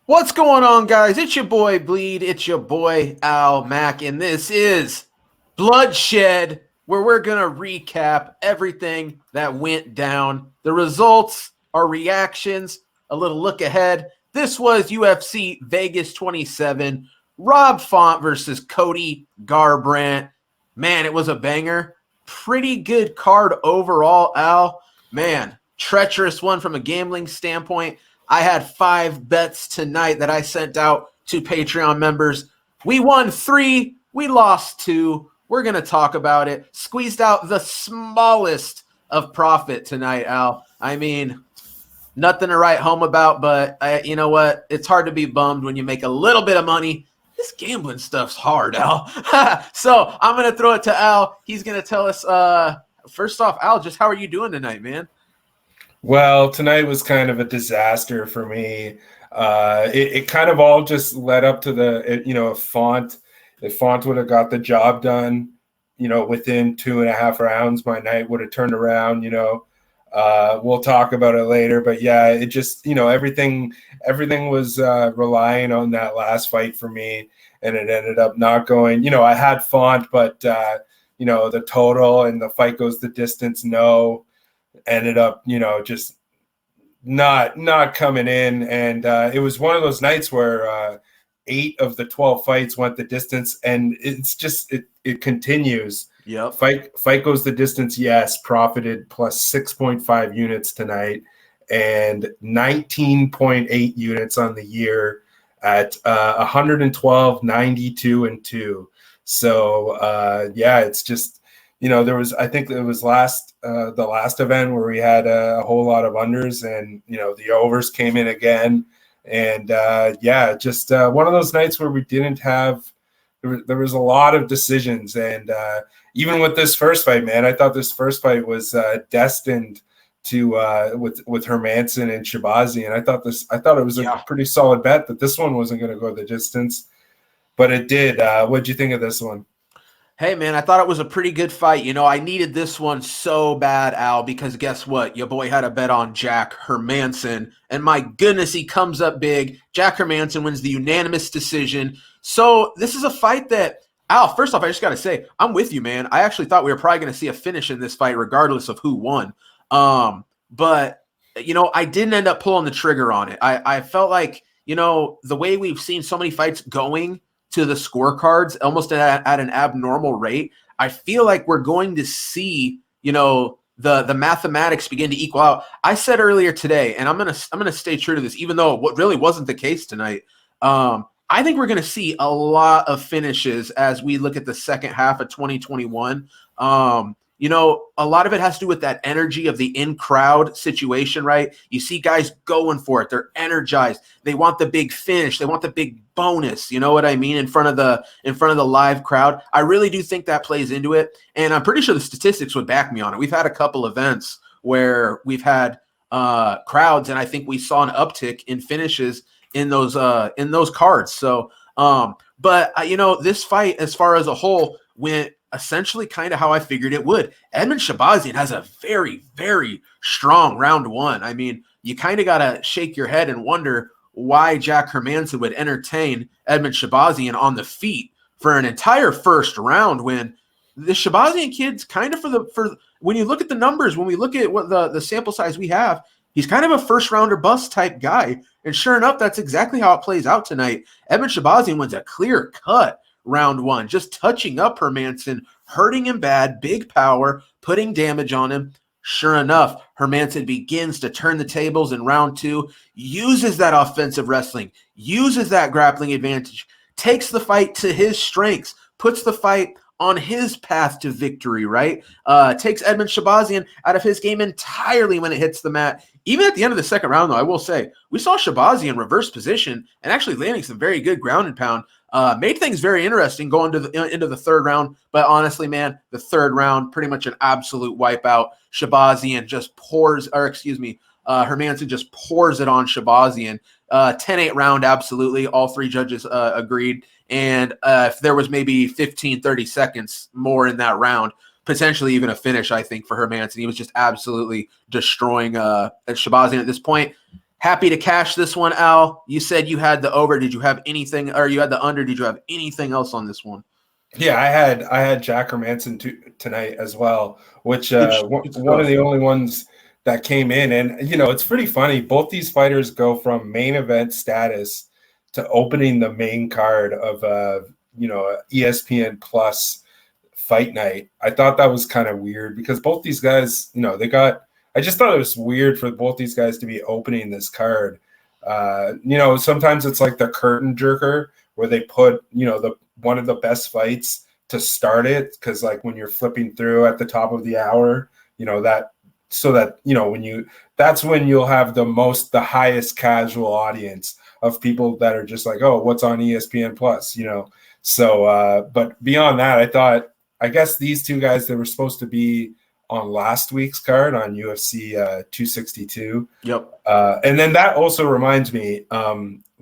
What's going on, guys? It's your boy Bleed. It's your boy Al Mack, and this is Bloodshed, where we're going to recap everything that went down, the results, our reactions, a little look ahead. This was UFC Vegas 27, Rob Font versus Cody Garbrandt. Man, it was a banger. Pretty good card overall, Al. Man, treacherous one from a gambling standpoint. I had 5 bets tonight that I sent out to Patreon members. We won 3, we lost 2. We're going to talk about it. Squeezed out the smallest of profit tonight, Al. I mean, nothing to write home about, but you know what? It's hard to be bummed when you make a little bit of money. This gambling stuff's hard, Al. So I'm going to throw it to Al. He's going to tell us, first off, Al, just how are you doing tonight, man? Well, tonight was kind of a disaster for me. It kind of all just led up to if Font would have got the job done, within 2.5 rounds, my night would have turned around. We'll talk about it later, but yeah, it just, everything was relying on that last fight for me, and it ended up not going. I had Font, but the total and the fight goes the distance. No. Ended up, just not coming in, and it was one of those nights where 8 of the 12 fights went the distance, and it's just it continues. Yep. Fight goes the distance. Yes, profited plus 6.5 units tonight, and 19.8 units on the year at 112, 92, and 2. So yeah, it's just. I think it was the last event where we had a whole lot of unders, and, the overs came in again. And just one of those nights where we didn't have, there was a lot of decisions. And even with this first fight, man, I thought this first fight was destined to with Hermansson and Shahbazyan. I thought it was a pretty solid bet that this one wasn't going to go the distance, but it did. What'd you think of this one? Hey, man, I thought it was a pretty good fight. I needed this one so bad, Al, because guess what? Your boy had a bet on Jack Hermansson, and my goodness, he comes up big. Jack Hermansson wins the unanimous decision. So this is a fight that, Al, first off, I just got to say, I'm with you, man. I actually thought we were probably going to see a finish in this fight regardless of who won. But, I didn't end up pulling the trigger on it. I felt like, the way we've seen so many fights going to the scorecards almost at an abnormal rate, I feel like we're going to see, the mathematics begin to equal out. I said earlier today, and I'm gonna stay true to this, even though what really wasn't the case tonight. I think we're gonna see a lot of finishes as we look at the second half of 2021. A lot of it has to do with that energy of the in-crowd situation, right? You see guys going for it. They're energized. They want the big finish. They want the big bonus. You know what I mean? In front of the live crowd. I really do think that plays into it. And I'm pretty sure the statistics would back me on it. We've had a couple events where we've had crowds, and I think we saw an uptick in finishes in those cards. So, but this fight, as far as a whole, went essentially kind of how I figured it would. Edmen Shahbazyan has a very, very strong round one. I mean, you kind of got to shake your head and wonder why Jack Hermansson would entertain Edmen Shahbazyan on the feet for an entire first round, when the Shahbazyan kid's kind of for when you look at the numbers, when we look at what the sample size we have, he's kind of a first rounder bust type guy. And sure enough, that's exactly how it plays out tonight. Edmen Shahbazyan wins a clear cut round one, just touching up Hermansson, hurting him bad, big power, putting damage on him. Sure enough, Hermansson begins to turn the tables in round 2, uses that offensive wrestling, uses that grappling advantage, takes the fight to his strengths, puts the fight on his path to victory, right? Takes Edmen Shahbazyan out of his game entirely when it hits the mat. Even at the end of the second round, though, I will say, we saw Shahbazyan reverse position and actually landing some very good ground and pound. Made things very interesting going into the third round. But honestly, man, the third round, pretty much an absolute wipeout. Hermansson just pours it on Shahbazyan. 10-8 round, absolutely. All 3 judges agreed. And if there was maybe 15, 30 seconds more in that round, potentially even a finish, I think, for Hermansson. He was just absolutely destroying Shahbazyan at this point. Happy to cash this one, Al. You said you had the over. Did you have anything, or you had the under? Did you have anything else on this one? Yeah, I had Jack Hermansson tonight as well, which one of the only ones that came in. And it's pretty funny. Both these fighters go from main event status to opening the main card of ESPN Plus fight night. I thought that was kind of weird because both these guys, I just thought it was weird for both these guys to be opening this card. Sometimes it's like the curtain jerker where they put, one of the best fights to start it. Cause like when you're flipping through at the top of the hour, that's when you'll have the highest casual audience of people that are just like, oh, what's on ESPN Plus, So, but beyond that, I guess these two guys that were supposed to be on last week's card on UFC 262. Yep. And then that also reminds me,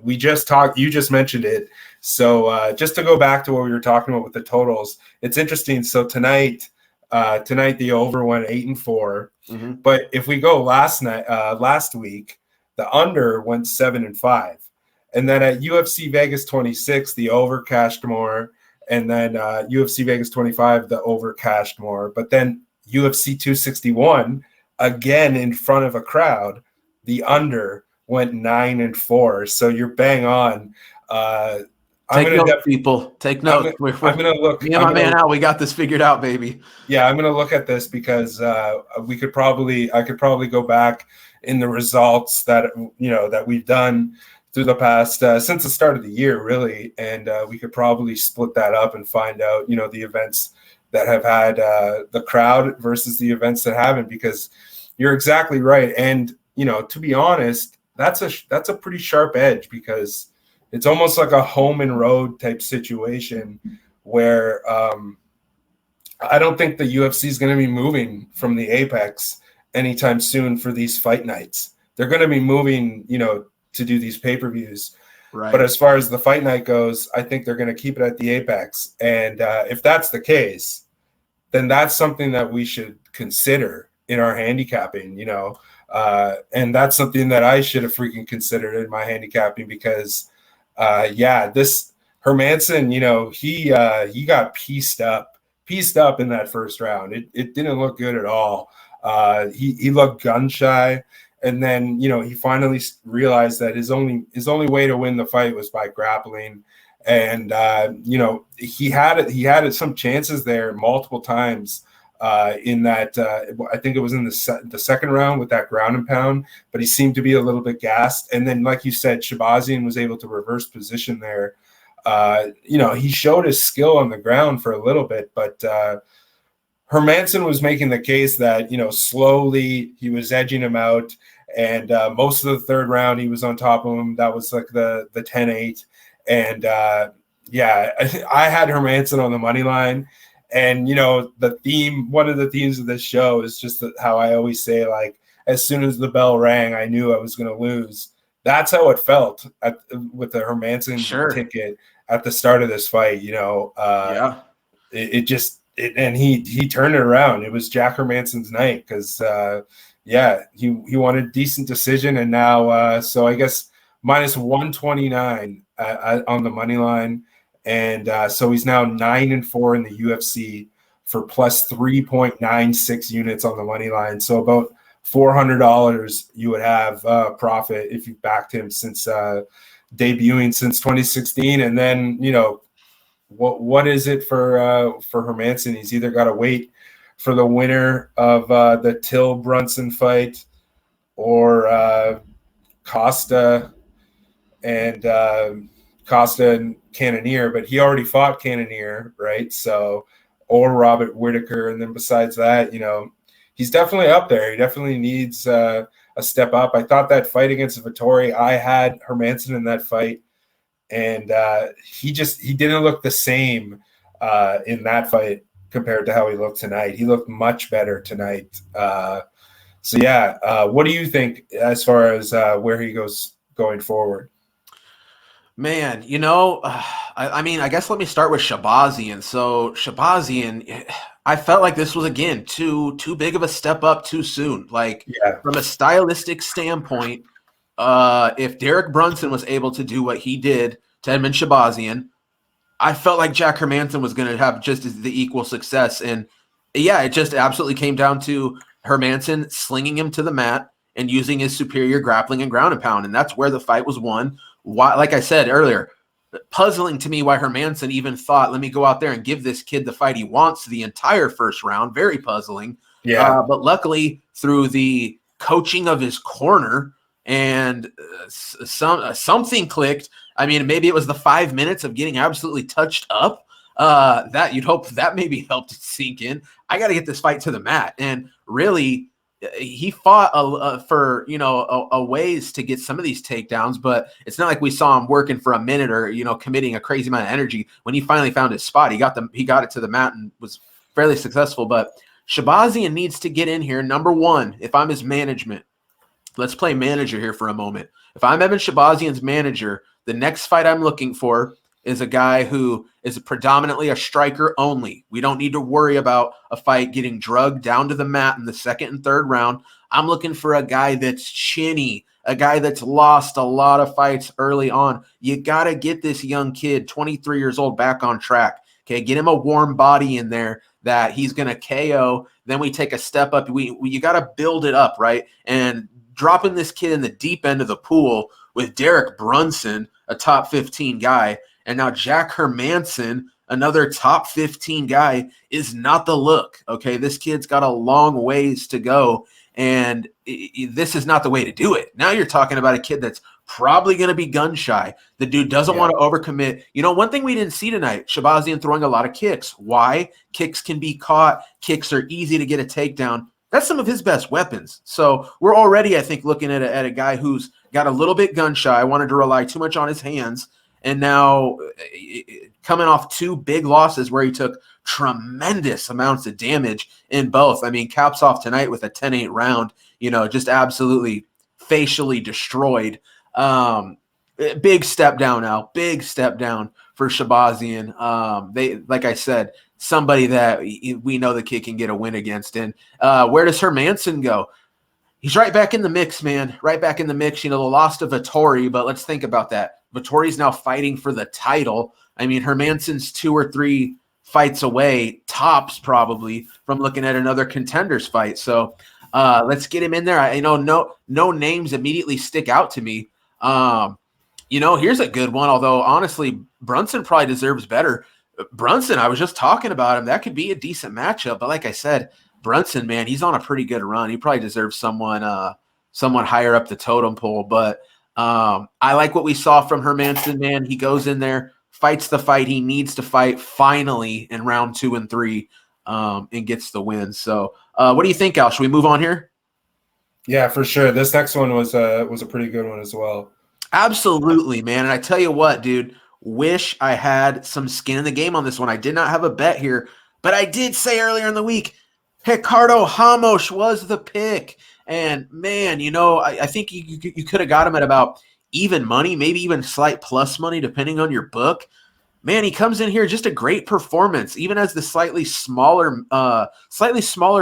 you just mentioned it. So just to go back to what we were talking about with the totals, it's interesting. So tonight the over went 8-4, but if we go last week, the under went 7-5, and then at UFC Vegas 26, the over cashed more, and then UFC Vegas 25, the over cashed more, but then UFC 261, again in front of a crowd, the under went 9-4. So you're bang on. Take notes, people. Take notes. I'm going to look. Me and my man Al, we got this figured out, baby. Yeah, I'm going to look at this because I could probably go back in the results that we've done through the past since the start of the year, really, and we could probably split that up and find out the events that have had the crowd versus the events that haven't, because you're exactly right. And to be honest, that's a pretty sharp edge, because it's almost like a home and road type situation where I don't think the UFC is going to be moving from the Apex anytime soon for these fight nights. They're going to be moving, to do these pay-per-views. Right. But as far as the fight night goes, I think they're going to keep it at the Apex. And if that's the case, then that's something that we should consider in our handicapping, and that's something that I should have freaking considered in my handicapping, because this Hermansson, he got pieced up in that first round. It didn't look good at all. He looked gun shy. And then, he finally realized that his only way to win the fight was by grappling. And, he had some chances there multiple times in that, I think it was in the second round with that ground and pound, but he seemed to be a little bit gassed. And then, like you said, Shahbazyan was able to reverse position there. He showed his skill on the ground for a little bit, but Hermansson was making the case that, slowly he was edging him out. And most of the third round, he was on top of him. That was like the 10-8. And I had Hermansson on the money line. And, one of the themes of this show is just how I always say, like, as soon as the bell rang, I knew I was going to lose. That's how it felt with the Hermansson ticket at the start of this fight. And he turned it around. It was Jack Hermansson's night, because he won a decent decision, and now so I guess minus 129 on the money line, and so he's now 9-4 in the UFC for plus 3.96 units on the money line. So about $400 you would have profit if you backed him since debuting since 2016, and then what is it for Hermansson? He's either got to wait for the winner of the Till Brunson fight, or Costa and Cannonier, but he already fought Cannonier, right? So, or Robert Whittaker, and then besides that, he's definitely up there. He definitely needs a step up. I thought that fight against Vettori, I had Hermansson in that fight, and he didn't look the same in that fight compared to how he looked tonight. He looked much better tonight. What do you think as far as where he goes going forward? Man, I guess let me start with Shahbazyan. So Shahbazyan, I felt like this was, again, too big of a step up too soon. Like, from a stylistic standpoint, if Derek Brunson was able to do what he did to Edmen Shahbazyan, I felt like Jack Hermansson was going to have just as the equal success. And yeah, it just absolutely came down to Hermansson slinging him to the mat and using his superior grappling and ground and pound. And that's where the fight was won. Why, like I said earlier, puzzling to me why Hermansson even thought, let me go out there and give this kid the fight he wants the entire first round. Very puzzling. Yeah. But luckily, through the coaching of his corner and something clicked. I mean, maybe it was the 5 minutes of getting absolutely touched up. That you'd hope that maybe helped it sink in. I got to get this fight to the mat. And really, he fought for, a ways to get some of these takedowns, but it's not like we saw him working for a minute or, committing a crazy amount of energy. When he finally found his spot, he got it to the mat and was fairly successful. But Shahbazyan needs to get in here. Number one, if I'm his management, let's play manager here for a moment. If I'm Edmen Shahbazyan's manager, the next fight I'm looking for is a guy who is predominantly a striker only. We don't need to worry about a fight getting drugged down to the mat in the second and third round. I'm looking for a guy that's chinny, a guy that's lost a lot of fights early on. You got to get this young kid, 23 years old, back on track. Okay, get him a warm body in there that he's going to KO. Then we take a step up. You got to build it up, right? And dropping this kid in the deep end of the pool with Derek Brunson, a top 15 guy, and now Jack Hermansson, another top 15 guy, is not the look. Okay, this kid's got a long ways to go, and this is not the way to do it. Now you're talking about a kid that's probably going to be gun shy. The dude doesn't want to overcommit. One thing we didn't see tonight, Shahbazyan throwing a lot of kicks. Why? Kicks can be caught. Kicks are easy to get a takedown. That's some of his best weapons. So we're already, I think, looking at a guy who's got a little bit gun shy, wanted to rely too much on his hands, and now coming off two big losses where he took tremendous amounts of damage in both. I mean, caps off tonight with a 10-8 round, just absolutely facially destroyed. Big step down now. Big step down for Shahbazyan. They, like I said, somebody that we know the kid can get a win against. And where does Hermansson go? He's right back in the mix, man. Right back in the mix. The loss to Vettori, but let's think about that. Vettori's now fighting for the title. I mean, Hermansson's 2 or 3 fights away, tops probably, from looking at another contenders fight. So let's get him in there. I know no names immediately stick out to me. Here's a good one, although honestly, Brunson probably deserves better. Brunson, I was just talking about him. That could be a decent matchup. But like I said, Brunson, man, he's on a pretty good run. He probably deserves someone higher up the totem pole. But I like what we saw from Hermansson, man. He goes in there, fights the fight he needs to fight finally in round 2 and 3, and gets the win. So what do you think, Al? Should we move on here? Yeah, for sure. This next one was a pretty good one as well. Absolutely, man. And I tell you what, dude, wish I had some skin in the game on this one. I did not have a bet here, but I did say earlier in the week, Ricardo Ramos was the pick. And man, I think you could have got him at about even money, maybe even slight plus money, depending on your book. Man, he comes in here, just a great performance, even as the slightly smaller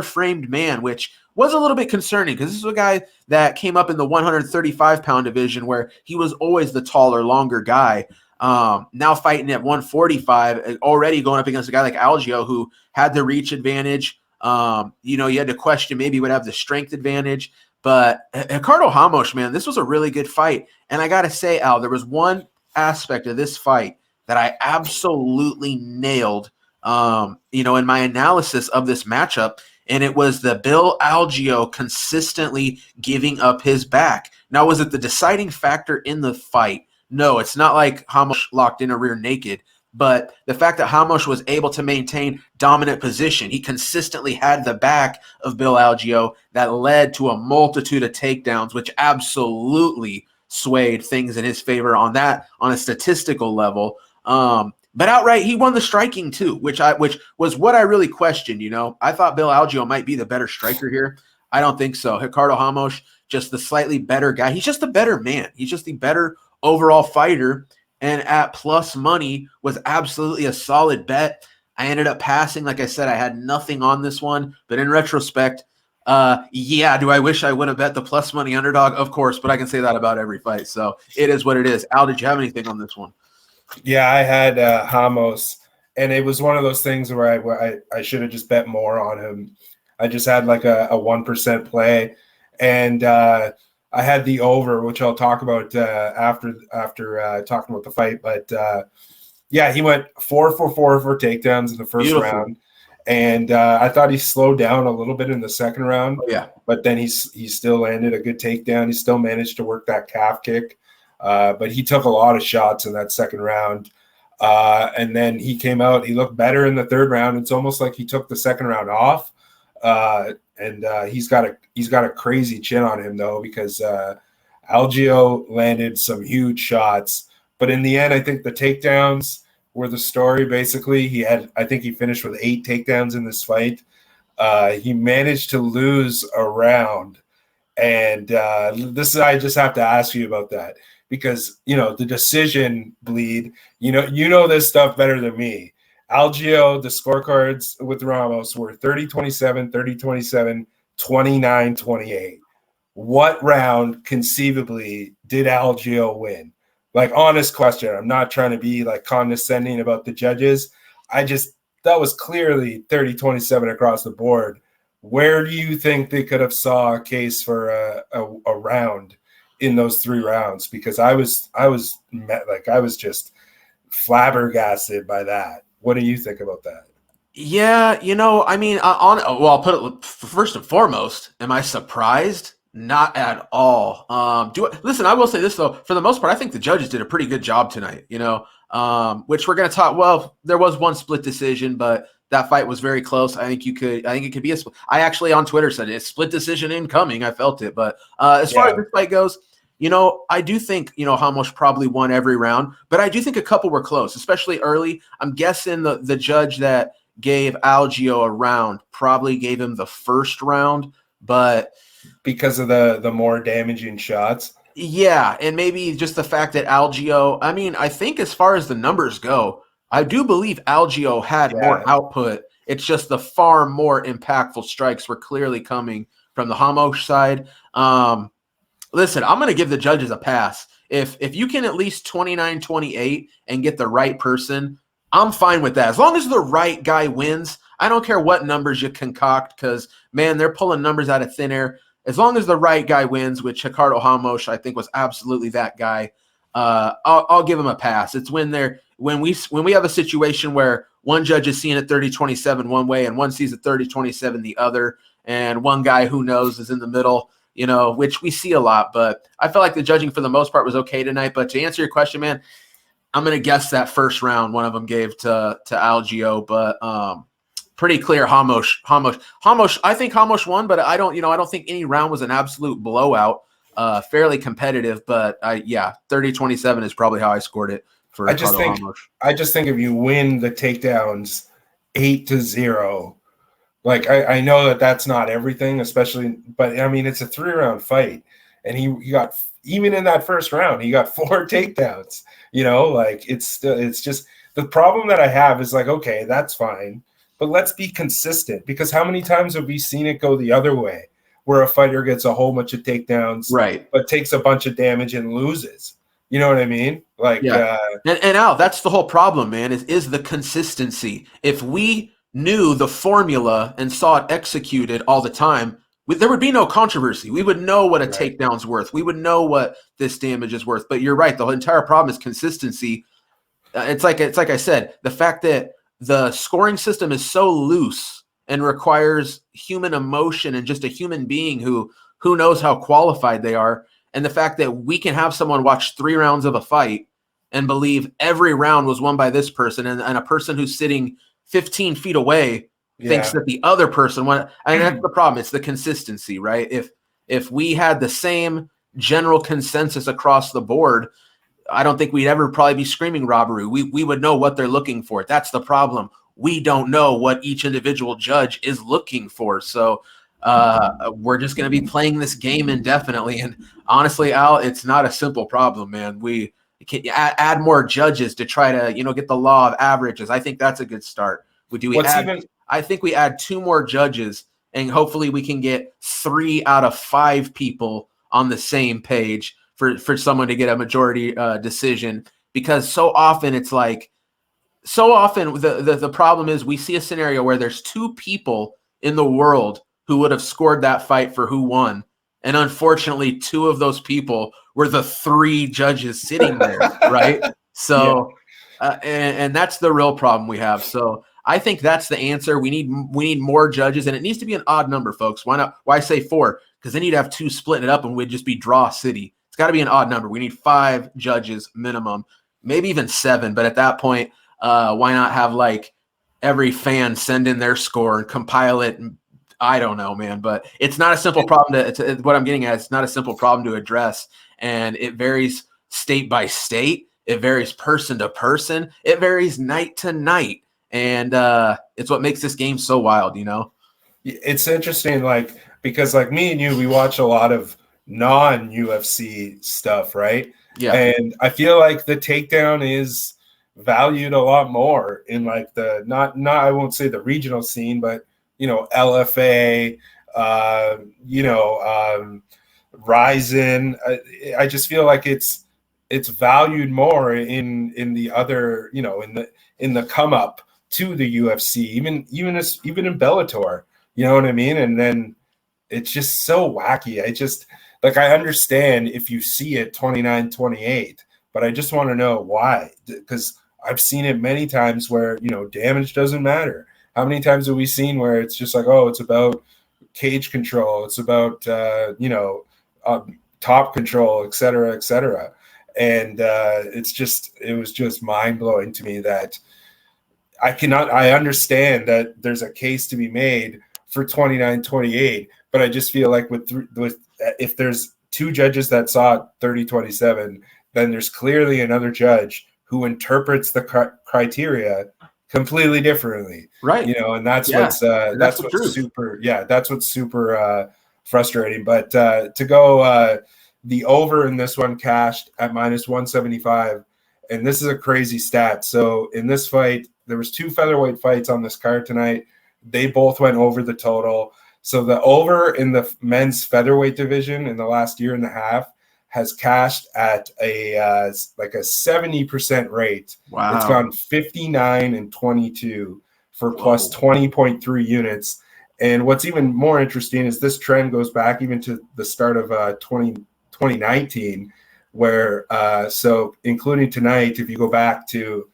framed man, which was a little bit concerning because this is a guy that came up in the 135-pound division where he was always the taller, longer guy. Now fighting at 145, already going up against a guy like Algeo who had the reach advantage. You had to question maybe he would have the strength advantage. But Ricardo Ramos, man, this was a really good fight. And I got to say, Al, there was one aspect of this fight that I absolutely nailed, in my analysis of this matchup. And it was the Bill Algeo consistently giving up his back. Now, was it the deciding factor in the fight? No, it's not like Ramos locked in a rear naked. But the fact that Ramos was able to maintain dominant position, he consistently had the back of Bill Algeo that led to a multitude of takedowns, which absolutely swayed things in his favor on a statistical level. But outright, he won the striking too, which was what I really questioned. I thought Bill Algeo might be the better striker here. I don't think so. Ricardo Ramos, just the slightly better guy. He's just a better man. He's just the better overall fighter. And at plus money was absolutely a solid bet. I ended up passing. Like I said, I had nothing on this one. But in retrospect, Yeah, do I wish I would have bet the plus money underdog? Of course, but I can say that about every fight. So it is what it is. Al, did you have anything on this one? Yeah, I had Ramos, and it was one of those things where I should have just bet more on him. I just had like a 1% play, and I had the over, which I'll talk about after talking about the fight. But yeah, he went 4 for 4 for takedowns in the first round, and I thought he slowed down a little bit in the second round. Oh, yeah, but then he still landed a good takedown. He still managed to work that calf kick. But he took a lot of shots in that second round. And then he came out. He looked better in the third round. It's almost like he took the second round off. And he's got a crazy chin on him, though, because Algeo landed some huge shots. But in the end, I think the takedowns were the story, basically. I think he finished with 8 takedowns in this fight. He managed to lose a round. And I just have to ask you about that. Because, the decision bleed, you know this stuff better than me. Algeo, the scorecards with Ramos were 30-27, 30-27, 29-28. What round conceivably did Algeo win? Like, honest question. I'm not trying to be like condescending about the judges. That was clearly 30-27 across the board. Where do you think they could have saw a case for a round in those 3 rounds? Because I was just flabbergasted by that. What do you think about that? Yeah, I mean, I'll put it first and foremost. Am I surprised? Not at all. Listen, I will say this though. For the most part, I think the judges did a pretty good job tonight. Which we're going to talk. Well, there was one split decision, but that fight was very close. I think it could be a split. I actually on Twitter said it's split decision incoming. I felt it. But as far as this fight goes, I do think, Ramos probably won every round, but I do think a couple were close, especially early. I'm guessing the judge that gave Algeo a round probably gave him the first round, but because of the more damaging shots. Yeah, and maybe just the fact that Algeo, I mean, I think as far as the numbers go, I do believe Algeo had more output. It's just the far more impactful strikes were clearly coming from the Ramos side. Listen, I'm going to give the judges a pass. If you can at least 29-28 and get the right person, I'm fine with that. As long as the right guy wins, I don't care what numbers you concoct because, man, they're pulling numbers out of thin air. As long as the right guy wins, which Ricardo Ramos, I think, was absolutely that guy, I'll give him a pass. It's when we have a situation where one judge is seeing it 30-27 one way and one sees it 30-27 the other, and one guy who knows is in the middle, which we see a lot. But I felt like the judging for the most part was okay tonight. But to answer your question, man, I'm going to guess that first round one of them gave to Algeo, but pretty clear Ramos. I think Ramos won, but I don't think any round was an absolute blowout. Fairly competitive, but 30-27 is probably how I scored it for Ricardo Ramos. I just think if you win the takedowns 8-0, like I know that's not everything, especially, but I mean it's a 3-round fight, and he got, even in that first round, he got 4 takedowns. Like it's just the problem that I have is like, okay, that's fine. But let's be consistent, because how many times have we seen it go the other way, where a fighter gets a whole bunch of takedowns, right, but takes a bunch of damage and loses? You know what I mean? Like, yeah. And Al, that's the whole problem, man, is the consistency. If we knew the formula and saw it executed all the time, there would be no controversy. We would know what a takedown's worth. We would know what this damage is worth. But you're right. The entire problem is consistency. It's like I said, the fact that the scoring system is so loose and requires human emotion and just a human being who knows how qualified they are. And the fact that we can have someone watch 3 rounds of a fight and believe every round was won by this person, and a person who's sitting 15 feet away thinks that the other person won. I mean, that's the problem. It's the consistency, right? If we had the same general consensus across the board, I don't think we'd ever probably be screaming robbery. We would know what they're looking for. That's the problem. We don't know what each individual judge is looking for. So we're just going to be playing this game indefinitely. And honestly, Al, it's not a simple problem, man. We can add more judges to try to, get the law of averages. I think that's a good start. I think we add 2 more judges and hopefully we can get 3 out of 5 people on the same page for someone to get a majority decision, because so often the problem is we see a scenario where there's 2 people in the world who would have scored that fight for who won. And unfortunately, 2 of those people were the 3 judges sitting there, right? So, and that's the real problem we have. So I think that's the answer. We need more judges, and it needs to be an odd number, folks. Why not? Why say 4? Because then you'd have 2 splitting it up, and we'd just be draw city. It's got to be an odd number. We need 5 judges minimum, maybe even 7. But at that point, why not have like every fan send in their score and compile it? And I don't know, man, but it's not a simple problem to what I'm getting at. It's not a simple problem to address, and it varies state by state. It varies person to person. It varies night to night, and it's what makes this game so wild, you know? It's interesting, like, because like me and you, we watch a lot of non-UFC stuff, right? Yeah. And I feel like the takedown is valued a lot more in like the not I won't say the regional scene, but you know, LFA, Ryzen. I just feel like it's valued more in the other, you know, in the come up to the UFC, even in Bellator, you know what I mean? And then it's just so wacky. I understand if you see it 29-28, but I just want to know why, because I've seen it many times where, you know, damage doesn't matter. How many times have we seen where it's just like, oh, it's about cage control, it's about top control, et cetera, et cetera. And it was just mind blowing to me that I understand that there's a case to be made for 29-28, but I just feel like with if there's 2 judges that saw it 30-27, then there's clearly another judge who interprets the criteria completely differently, right? You know, and that's what's super frustrating. But to go the over in this one cashed at -175, and this is a crazy stat. So in this fight, there was 2 featherweight fights on this card tonight. They both went over the total. So the over in the men's featherweight division in the last year and a half has cashed at a 70% rate. Wow. It's gone 59-22 for plus 20.3 units. And what's even more interesting is this trend goes back even to the start of 2019, where so including tonight, if you go back to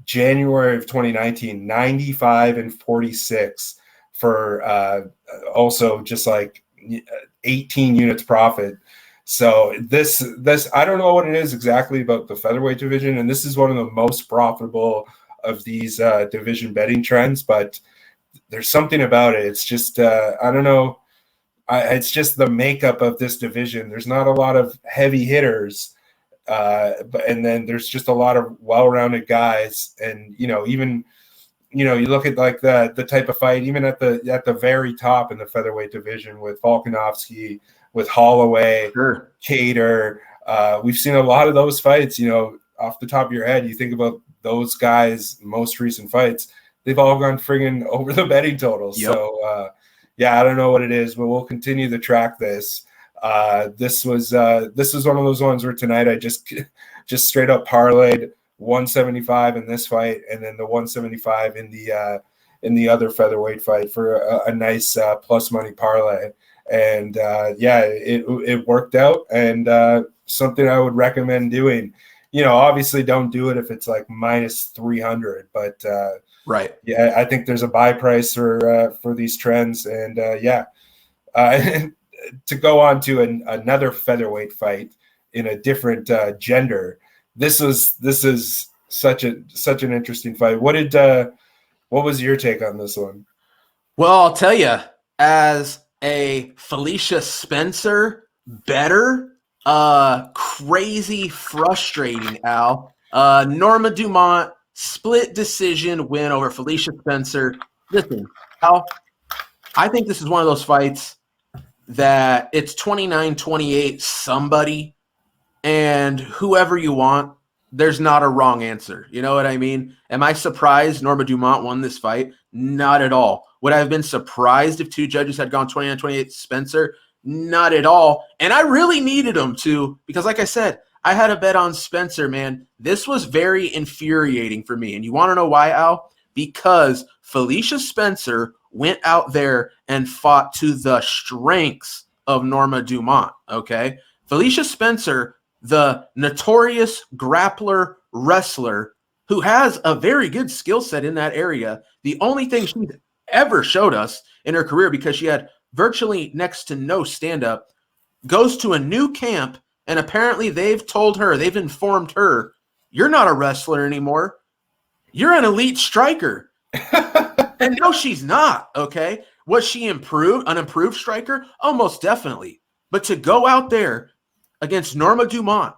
January of 2019, 95-46 for also just like 18 units profit. So this I don't know what it is exactly about the featherweight division, and this is one of the most profitable of these division betting trends, but there's something about it. It's just I don't know. It's just the makeup of this division. There's not a lot of heavy hitters, and then there's just a lot of well-rounded guys. And you know, even you look at like the type of fight, even at the very top in the featherweight division with Volkanovski, with Holloway, sure. Cater. We've seen a lot of those fights. You know, off the top of your head, you think about those guys' most recent fights. They've all gone friggin' over the betting totals. Yep. So, I don't know what it is, but we'll continue to track this. This was one of those ones where tonight I just straight up parlayed 175 in this fight, and then the 175 in the other featherweight fight for a nice plus money parlay. And it worked out, and something I would recommend doing. You know, obviously don't do it if it's like -300, but right. Yeah, I think there's a buy price for these trends, and to go on to another featherweight fight in a different gender. This is such an interesting fight. What was your take on this one? Well, I'll tell you, as a Felicia Spencer better, crazy frustrating, Al. Norma Dumont split decision win over Felicia Spencer. Listen, Al, I think this is one of those fights that it's 29-28 somebody, and whoever you want, there's not a wrong answer. You know what I mean? Am I surprised Norma Dumont won this fight? Not at all. Would I have been surprised if two judges had gone 29-28 Spencer? Not at all. And I really needed them to, because like I said, I had a bet on Spencer, man. This was very infuriating for me. And you want to know why, Al? Because Felicia Spencer went out there and fought to the strengths of Norma Dumont, okay? Felicia Spencer, the notorious grappler wrestler who has a very good skill set in that area. The only thing she's ever showed us in her career, because she had virtually next to no stand-up, goes to a new camp, and apparently they've informed her, you're not a wrestler anymore. You're an elite striker. And no, she's not, okay? Was she an improved striker? Oh, most definitely. But to go out there against Norma Dumont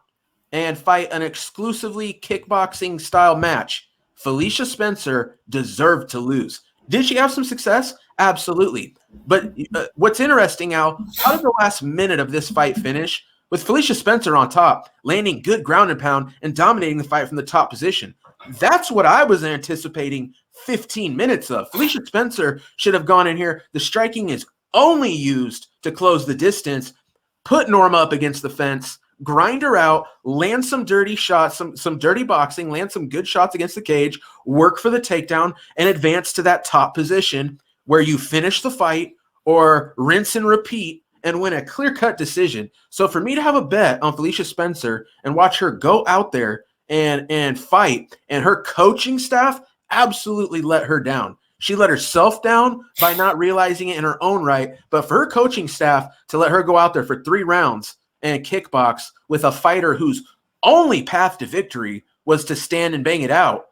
and fight an exclusively kickboxing style match, Felicia Spencer deserved to lose. Did she have some success? Absolutely. But what's interesting, Al, how did the last minute of this fight finish? With Felicia Spencer on top, landing good ground and pound and dominating the fight from the top position. That's what I was anticipating 15 minutes of. Felicia Spencer should have gone in here. The striking is only used to close the distance, put Norma up against the fence, grind her out, land some dirty shots, some dirty boxing, land some good shots against the cage, work for the takedown, and advance to that top position where you finish the fight or rinse and repeat and win a clear-cut decision. So for me to have a bet on Felicia Spencer and watch her go out there and fight, and her coaching staff absolutely let her down. She let herself down by not realizing it in her own right, but for her coaching staff to let her go out there for 3 rounds and kickbox with a fighter whose only path to victory was to stand and bang it out,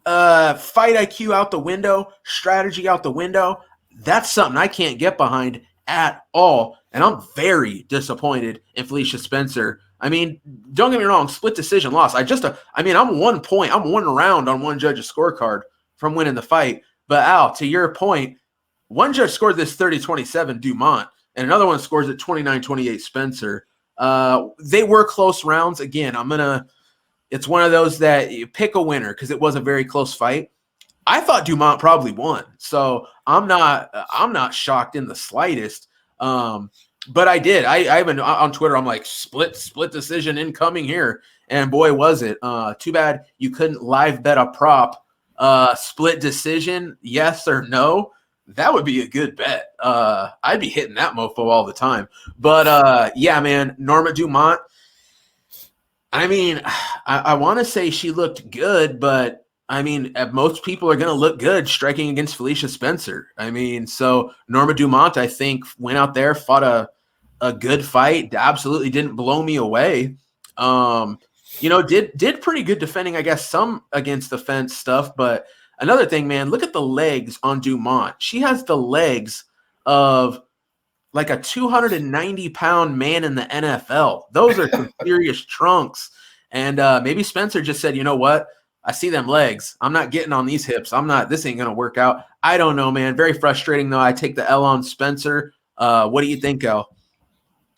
fight IQ out the window, strategy out the window, that's something I can't get behind at all. And I'm very disappointed in Felicia Spencer. I mean, don't get me wrong, split decision loss. I'm 1 point. I'm 1 round on one judge's scorecard from winning the fight. But Al, to your point, one judge scored this 30-27 Dumont, and another one scores it 29-28 Spencer. They were close rounds. Again, it's one of those that you pick a winner because it was a very close fight. I thought Dumont probably won, so I'm not shocked in the slightest. But I did. I even on Twitter, I'm like, split decision incoming here. And boy, was it. Too bad you couldn't live bet a prop. Split decision, yes or no. That would be a good bet. I'd be hitting that mofo all the time. But yeah, man, Norma Dumont. I mean, I want to say she looked good, but I mean, most people are going to look good striking against Felicia Spencer. I mean, so Norma Dumont, I think, went out there, fought a good fight, absolutely didn't blow me away. Did pretty good defending, I guess, some against the fence stuff. But another thing, man, look at the legs on Dumont. She has the legs of like a 290-pound man in the NFL. Those are some serious trunks. And maybe Spencer just said, you know what? I see them legs. I'm not getting on these hips. This ain't going to work out. I don't know, man. Very frustrating, though. I take the L on Spencer. What do you think, Al?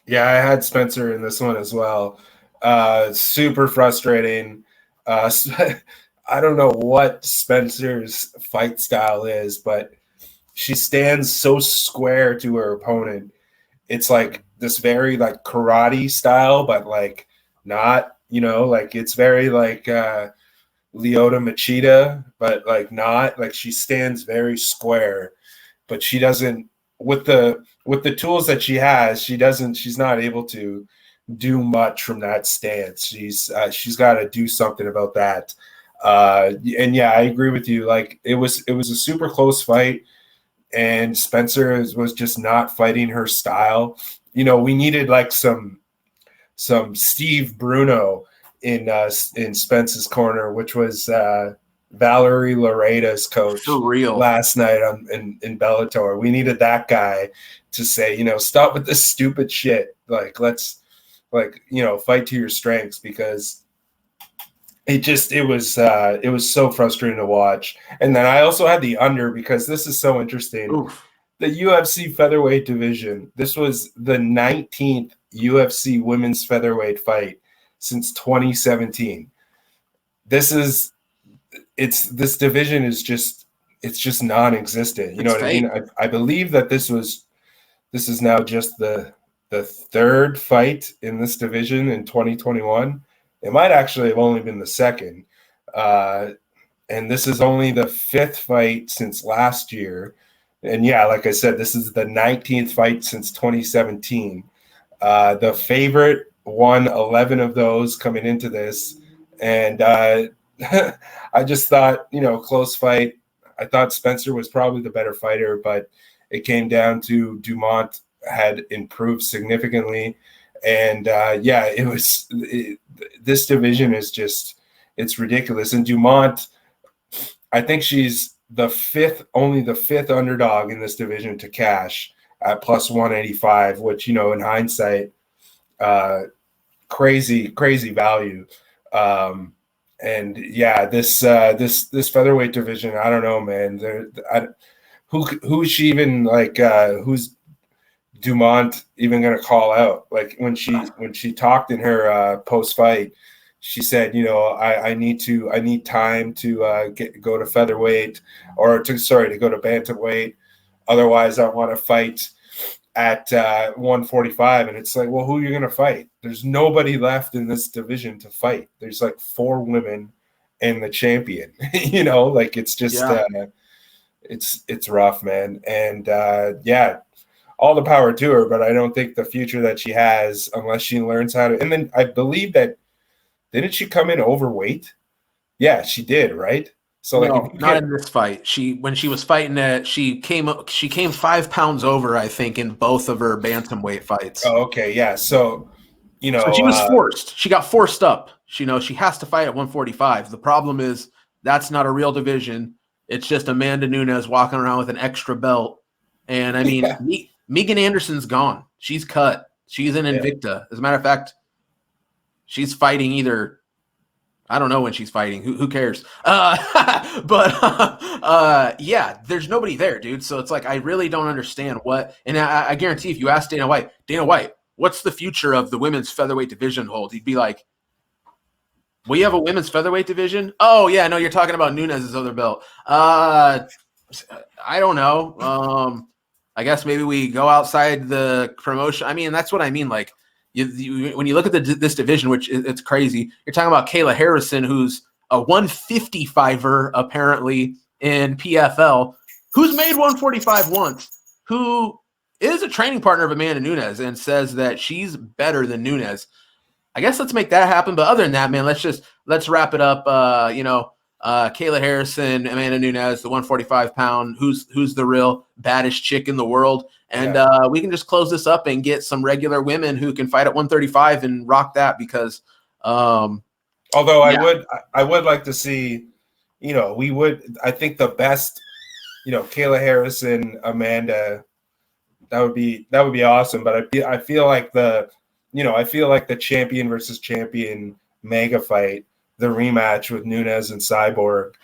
Yeah, I had Spencer in this one as well. Super frustrating. I don't know what Spencer's fight style is, but she stands so square to her opponent. It's like this very like karate style, but like not, like it's very like Lyoto Machida, but like not like she stands very square, but she doesn't with the tools that she has, she's not able to do much from that stance. She's got to do something about that. And yeah, I agree with you. Like it was a super close fight, and Spencer was just not fighting her style. We needed like some Steve Bruno in Spence's corner, which was Valerie Loreda's coach last night in Bellator. We needed that guy to say, stop with this stupid shit. Like, let's fight to your strengths, because it was so frustrating to watch. And then I also had the under, because this is so interesting. Oof. The UFC featherweight division. This was the 19th UFC women's featherweight fight since 2017. this division is just non-existent. You know what I mean? I believe that this is now just the third fight in this division in 2021. It might actually have only been the second. And this is only the fifth fight since last year. And yeah, like I said, this is the 19th fight since 2017. The favorite won 11 of those coming into this. And I just thought, close fight. I thought Spencer was probably the better fighter, but it came down to Dumont had improved significantly. And this division is just, it's ridiculous. And Dumont, I think she's only the fifth underdog in this division to cash at plus 185, which, in hindsight, crazy value. And yeah, this featherweight division, I don't know, man. Who is she even who's Dumont even going to call out? Like when she talked in her post fight, she said, I need time to go to featherweight to go to bantamweight. Otherwise, I want to fight at 145. And it's like, well, who are you going to fight? There's nobody left in this division to fight. There's like 4 women and the champion. It's just it's rough, man. And all the power to her, but I don't think the future that she has unless she learns how to. And then I believe that. Didn't she come in overweight? Yeah, she did, right? So no, not in this fight. When she was fighting it, she came 5 pounds over, I think, in both of her bantamweight fights. Oh, okay, yeah. So so she was forced. She got forced up. She has to fight at 145. The problem is that's not a real division. It's just Amanda Nunes walking around with an extra belt. And I mean, Megan Anderson's gone. She's cut. She's in Invicta. As a matter of fact, she's fighting either. I don't know when she's fighting. Who cares? There's nobody there, dude. So it's like I really don't understand what. And I guarantee if you ask Dana White, what's the future of the women's featherweight division hold? He'd be like, we have a women's featherweight division? Oh, yeah, no, you're talking about Nunes' other belt. I don't know. I guess maybe we go outside the promotion. I mean, that's what I mean. Like, when you look at this division, which it's crazy, you're talking about Kayla Harrison, who's a 155er apparently in PFL, who's made 145 once, who is a training partner of Amanda Nunes and says that she's better than Nunes. I guess let's make that happen. But other than that, man, let's wrap it up. Kayla Harrison, Amanda Nunes, the 145-pound, who's the real baddest chick in the world. And we can just close this up and get some regular women who can fight at 135 and rock that because although I would like to see, I think the best, Kayla Harrison, Amanda, that would be awesome. But I feel like the champion versus champion mega fight, the rematch with Nunes and Cyborg,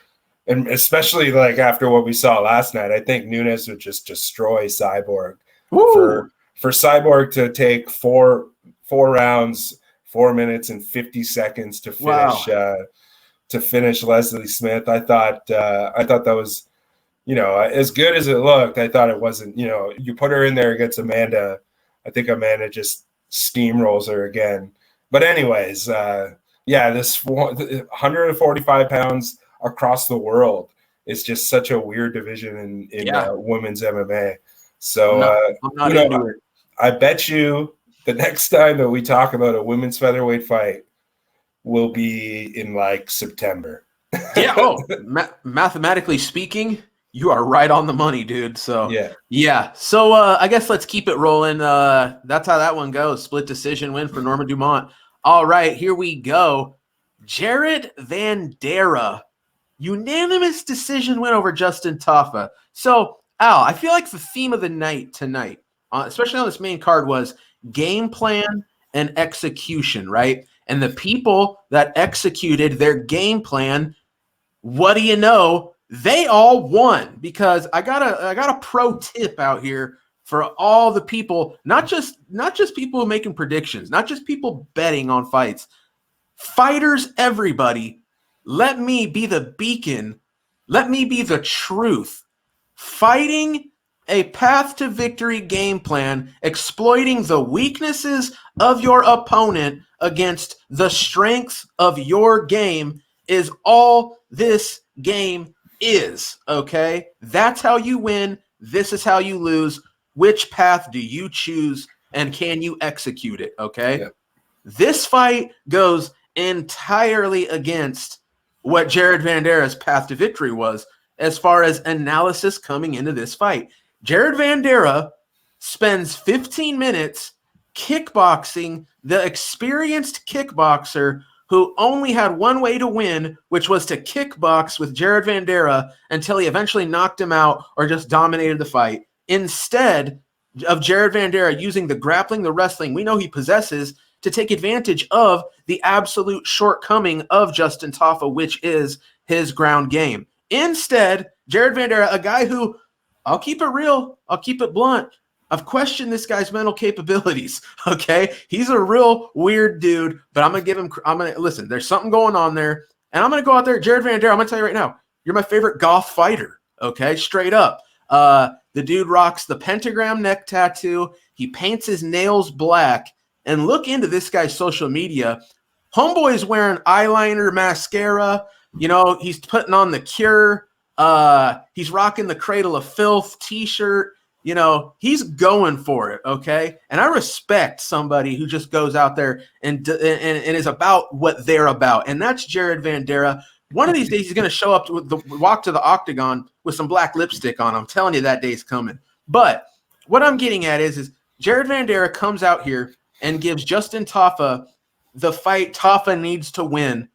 and especially like after what we saw last night, I think Nunes would just destroy Cyborg. For Cyborg to take four rounds, 4 minutes and 50 seconds to finish Leslie Smith. I thought that was, as good as it looked. I thought it wasn't. You put her in there against Amanda, I think Amanda just steamrolls her again. But anyways, this 145 pounds across the world is just such a weird division in women's MMA. So I'm not into it. I bet you the next time that we talk about a women's featherweight fight will be in like September. Mathematically speaking, you are right on the money, dude. So So I guess let's keep it rolling. That's how that one goes. Split decision win for Norma Dumont. All right, here we go. Jared Vanderaa, unanimous decision win over Justin Tafa. So, Al, I feel like the theme of the night tonight, especially on this main card, was game plan and execution, right? And the people that executed their game plan, what do you know? They all won, because I got a pro tip out here for all the people, not just people making predictions, not just people betting on fights, fighters, everybody. Let me be the beacon. Let me be the truth. Fighting a path to victory game plan, exploiting the weaknesses of your opponent against the strengths of your game is all this game is, okay? That's how you win. This is how you lose. Which path do you choose, and can you execute it, okay? Yep. This fight goes entirely against what Jared Vanderea's path to victory was as far as analysis coming into this fight. Jared Vanderaa spends 15 minutes kickboxing the experienced kickboxer who only had one way to win, which was to kickbox with Jared Vanderaa until he eventually knocked him out or just dominated the fight. Instead of Jared Vanderaa using the grappling, the wrestling we know he possesses to take advantage of the absolute shortcoming of Justin Tafa, which is his ground game. Instead, Jared Vanderaa, a guy who, I'll keep it real, I'll keep it blunt, I've questioned this guy's mental capabilities, okay? He's a real weird dude, but I'm going to listen, there's something going on there, and I'm going to go out there, Jared Vanderaa, I'm going to tell you right now, you're my favorite goth fighter, okay? Straight up. The dude rocks the pentagram neck tattoo, he paints his nails black, and look into this guy's social media. Homeboy's wearing eyeliner, mascara, you know, he's putting on the Cure, he's rocking the Cradle of Filth t-shirt. You know, he's going for it, okay? And I respect somebody who just goes out there and is about what they're about, and that's Jared Vanderaa. One of these days, he's going to show up to walk to the octagon with some black lipstick on. I'm telling you, that day's coming. But what I'm getting at is Jared Vanderaa comes out here and gives Justin Tafa the fight Tafa needs to win,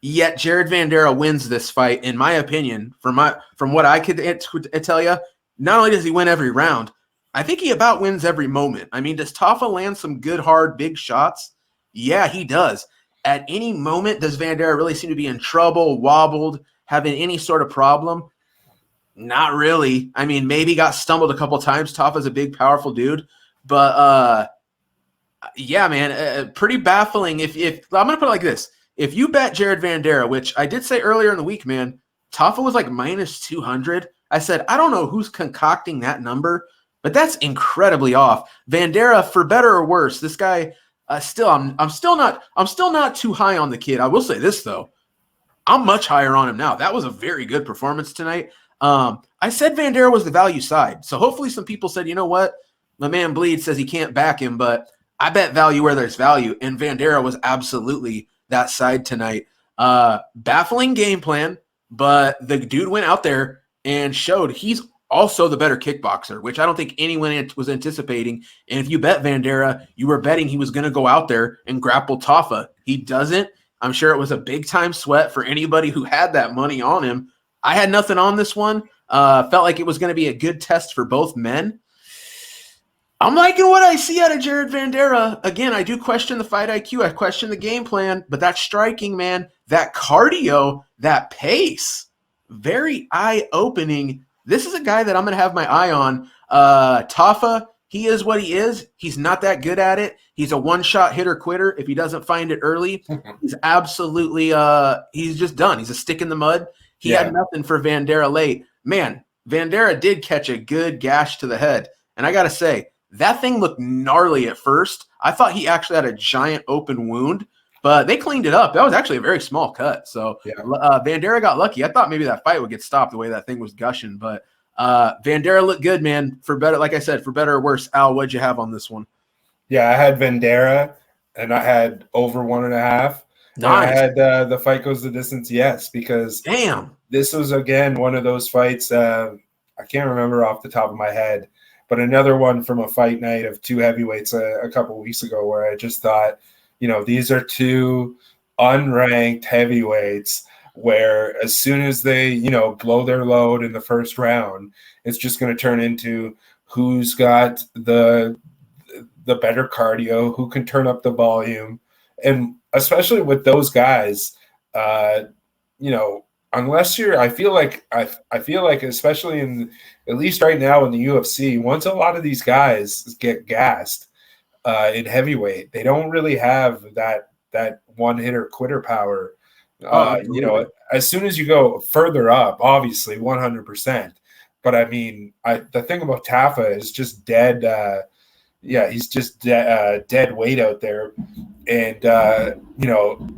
yet Jared Vanderaa wins this fight, in my opinion, from what I could tell you. Not only does he win every round, I think he about wins every moment. I mean, does Tafa land some good, hard, big shots? Yeah, he does. At any moment, does Vanderaa really seem to be in trouble, wobbled, having any sort of problem? Not really. I mean, maybe got stumbled a couple times. Tafa's a big, powerful dude. But, yeah, man, pretty baffling. If I'm going to put it like this. If you bet Jared Vanderaa, which I did say earlier in the week, man, Tafa was like minus 200. I said, I don't know who's concocting that number, but that's incredibly off. Vanderaa, for better or worse, this guy I'm still not too high on the kid. I will say this though, I'm much higher on him now. That was a very good performance tonight. I said Vanderaa was the value side, so hopefully some people said, you know what, my man Bleed says he can't back him, but I bet value where there's value, and Vanderaa was absolutely that side tonight. Baffling game plan, but the dude went out there and showed he's also the better kickboxer, which I don't think anyone was anticipating. And if you bet Vanderaa, you were betting he was going to go out there and grapple Tafa. He doesn't. I'm sure it was a big-time sweat for anybody who had that money on him. I had nothing on this one. Felt like it was going to be a good test for both men. I'm liking what I see out of Jared Vanderaa. Again, I do question the fight IQ. I question the game plan, but that's striking, man. That cardio, that pace, very eye-opening. This is a guy that I'm going to have my eye on. Tafa, he is what he is. He's not that good at it. He's a one-shot hitter-quitter. If he doesn't find it early, he's absolutely he's just done. He's a stick in the mud. He had nothing for Vanderaa late. Man, Vanderaa did catch a good gash to the head. And I got to say, that thing looked gnarly at first. I thought he actually had a giant open wound, but they cleaned it up. That was actually a very small cut. So Vanderaa got lucky. I thought maybe that fight would get stopped the way that thing was gushing, but Vanderaa looked good, man. For better, like I said, for better or worse. Al, what'd you have on this one? Yeah, I had Vanderaa, and I had over 1.5. Nice. I had the fight goes the distance, yes, because this was, again, one of those fights I can't remember off the top of my head, but another one from a fight night of two heavyweights a couple weeks ago where I just thought, you know, these are two unranked heavyweights where as soon as they, you know, blow their load in the first round, it's just going to turn into who's got the better cardio, who can turn up the volume. And especially with those guys, you know, unless you're, I feel like especially in, at least right now in the UFC, once a lot of these guys get gassed in heavyweight, they don't really have that one hitter quitter power You know, as soon as you go further up, obviously 100%. But I mean, the thing about Tafa is just dead. Yeah, he's just dead weight out there, and you know,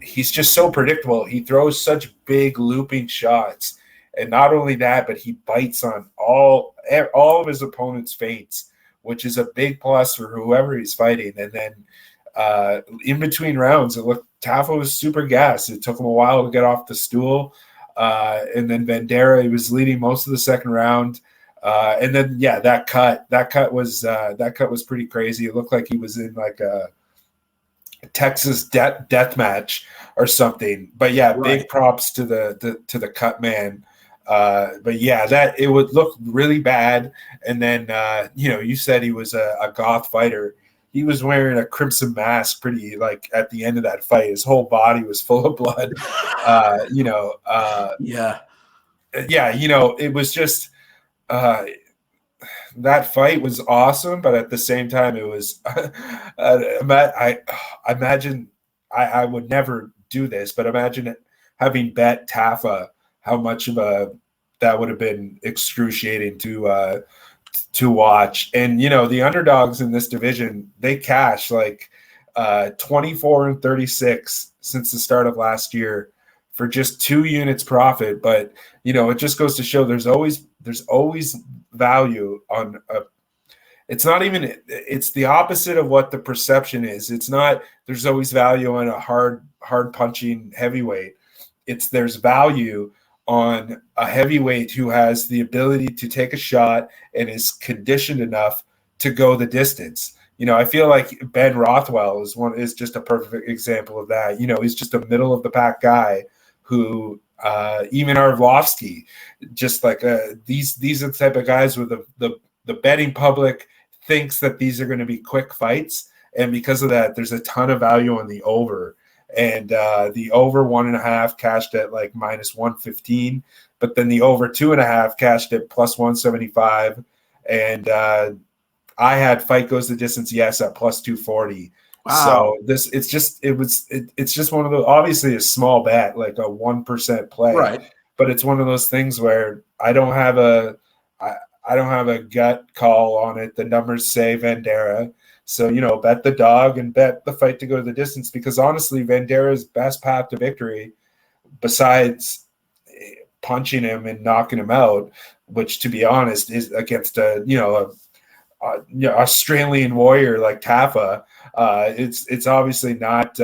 he's just so predictable. He throws such big looping shots, and not only that, but he bites on all of his opponent's feints, which is a big plus for whoever he's fighting. And then in between rounds, it looked Tafa was super gassed. It took him a while to get off the stool, and then Vanderaa, he was leading most of the second round. And then yeah, that cut was pretty crazy. It looked like he was in like a Texas death match or something. But yeah, right. Big props to the cut man. But yeah, that it would look really bad. And then you know, you said he was a goth fighter. He was wearing a crimson mask pretty like at the end of that fight. His whole body was full of blood. You know, yeah, you know, it was just that fight was awesome, but at the same time, it was. I imagine I would never do this, but imagine having bet Tafa, how much of that would have been excruciating to watch. And you know, the underdogs in this division, they cash like 24-36 since the start of last year for just 2 units profit. But you know, it just goes to show there's always value on it's not even, it's the opposite of what the perception is. It's not there's always value on a hard punching heavyweight. It's there's value on a heavyweight who has the ability to take a shot and is conditioned enough to go the distance. You know, I feel like Ben Rothwell is just a perfect example of that. You know, he's just a middle of the pack guy who even Arlovsky, just like these are the type of guys where the betting public thinks that these are going to be quick fights, and because of that, there's a ton of value on the over. And the over 1.5 cashed at like -115, but then the over 2.5 cashed at +175, and I had fight goes the distance yes at +240. Wow. So it's just one of those, obviously a small bet, like a 1% play, right? But it's one of those things where I don't have a gut call on it. The numbers say Vanderaa. So, you know, bet the dog and bet the fight to go to the distance, because honestly, Vandera's best path to victory, besides punching him and knocking him out, which to be honest is against a Australian warrior like Tafa, it's obviously not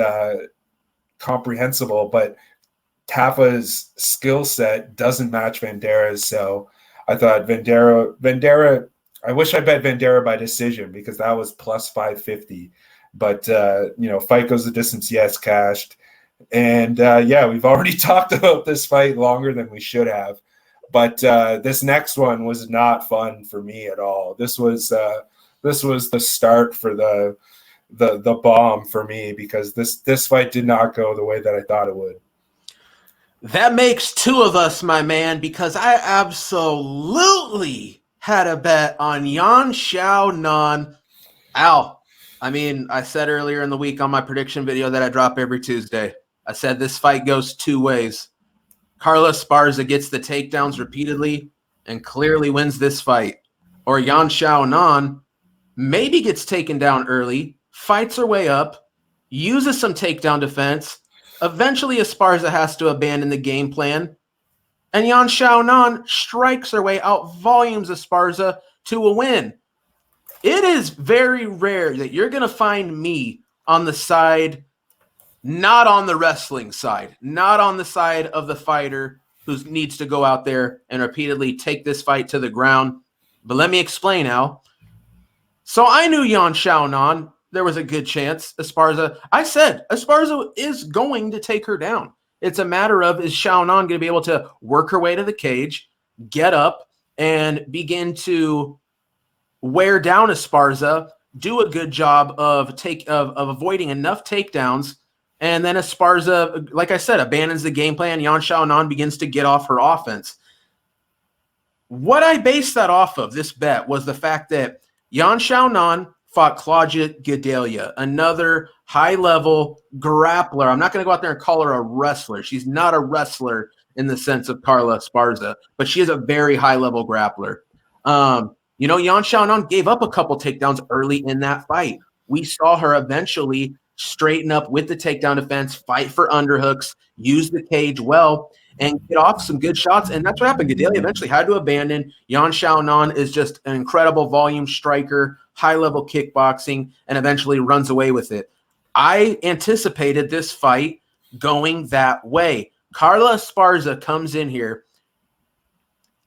comprehensible, but Tafa's skill set doesn't match Vandera's. So I thought Vanderaa. I wish I bet Vanderaa by decision, because that was +550. But you know, fight goes the distance, yes, cashed. And yeah, we've already talked about this fight longer than we should have. But this next one was not fun for me at all. This was the start for the bomb for me, because this fight did not go the way that I thought it would. That makes 2 of us, my man, because I absolutely had a bet on Xiaonan. Al, I mean, I said earlier in the week on my prediction video that I drop every Tuesday, I said this fight goes 2 ways. Carla Esparza gets the takedowns repeatedly and clearly wins this fight. Or Xiaonan maybe gets taken down early, fights her way up, uses some takedown defense. Eventually, Esparza has to abandon the game plan, and Xiaonan strikes her way out, volumes Esparza to a win. It is very rare that you're going to find me on the side, not on the wrestling side, not on the side of the fighter who needs to go out there and repeatedly take this fight to the ground. But let me explain, Al. So I knew Xiaonan, there was a good chance Esparza, I said Esparza is going to take her down. It's a matter of, is Xiaonan going to be able to work her way to the cage, get up, and begin to wear down Esparza, do a good job of avoiding enough takedowns, and then Esparza, like I said, abandons the game plan. Xiaonan begins to get off her offense. What I based that off of, this bet, was the fact that Xiaonan fought Claudia Gadelha, another high-level grappler. I'm not going to go out there and call her a wrestler. She's not a wrestler in the sense of Carla Esparza, but she is a very high-level grappler. Yan Xiaonan gave up a couple takedowns early in that fight. We saw her eventually straighten up with the takedown defense, fight for underhooks, use the cage well, and get off some good shots. And that's what happened. Gadelha eventually had to abandon. Yan Xiaonan is just an incredible volume striker, high-level kickboxing, and eventually runs away with it. I anticipated this fight going that way. Carla Esparza comes in here,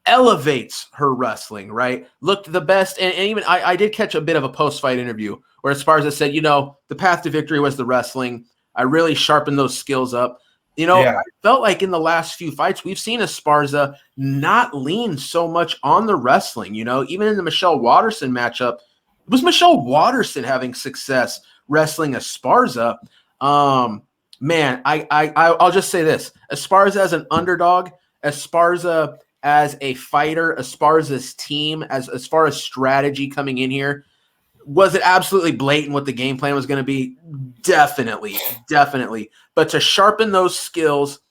elevates her wrestling, right? Looked the best. And even I did catch a bit of a post-fight interview where Esparza said, the path to victory was the wrestling. I really sharpened those skills up. I felt like in the last few fights, we've seen Esparza not lean so much on the wrestling. Even in the Michelle Waterson matchup, it was Michelle Waterson having success wrestling Esparza. Man, I'll just say this. Esparza as an underdog, Esparza as a fighter, Esparza's team, as far as strategy coming in here, was it absolutely blatant what the game plan was going to be? Definitely. But to sharpen those skills,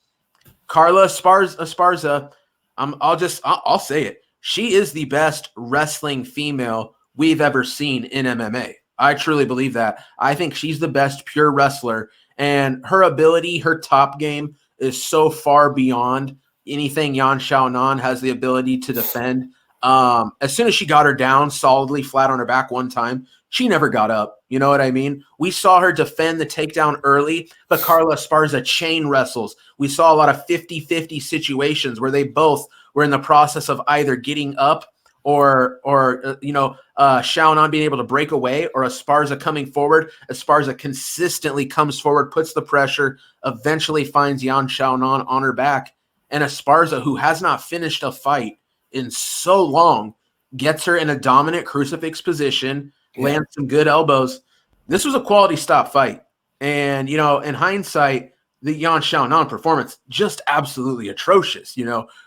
Carla Esparza, I'll say it. She is the best wrestling female we've ever seen in MMA. I truly believe that. I think she's the best pure wrestler, and her ability, her top game is so far beyond anything Yan Xiaonan has the ability to defend. As soon as she got her down solidly flat on her back one time, she never got up. You know what I mean? We saw her defend the takedown early, but Carla Esparza chain wrestles. We saw a lot of 50-50 situations where they both were in the process of either getting up or Xiaonan being able to break away, or Esparza coming forward. Esparza consistently comes forward, puts the pressure, eventually finds Yan Xiaonan on her back. And Esparza, who has not finished a fight in so long, gets her in a dominant crucifix position, lands some good elbows. This was a quality stop fight. And, in hindsight, the Yan Xiaonan performance, just absolutely atrocious,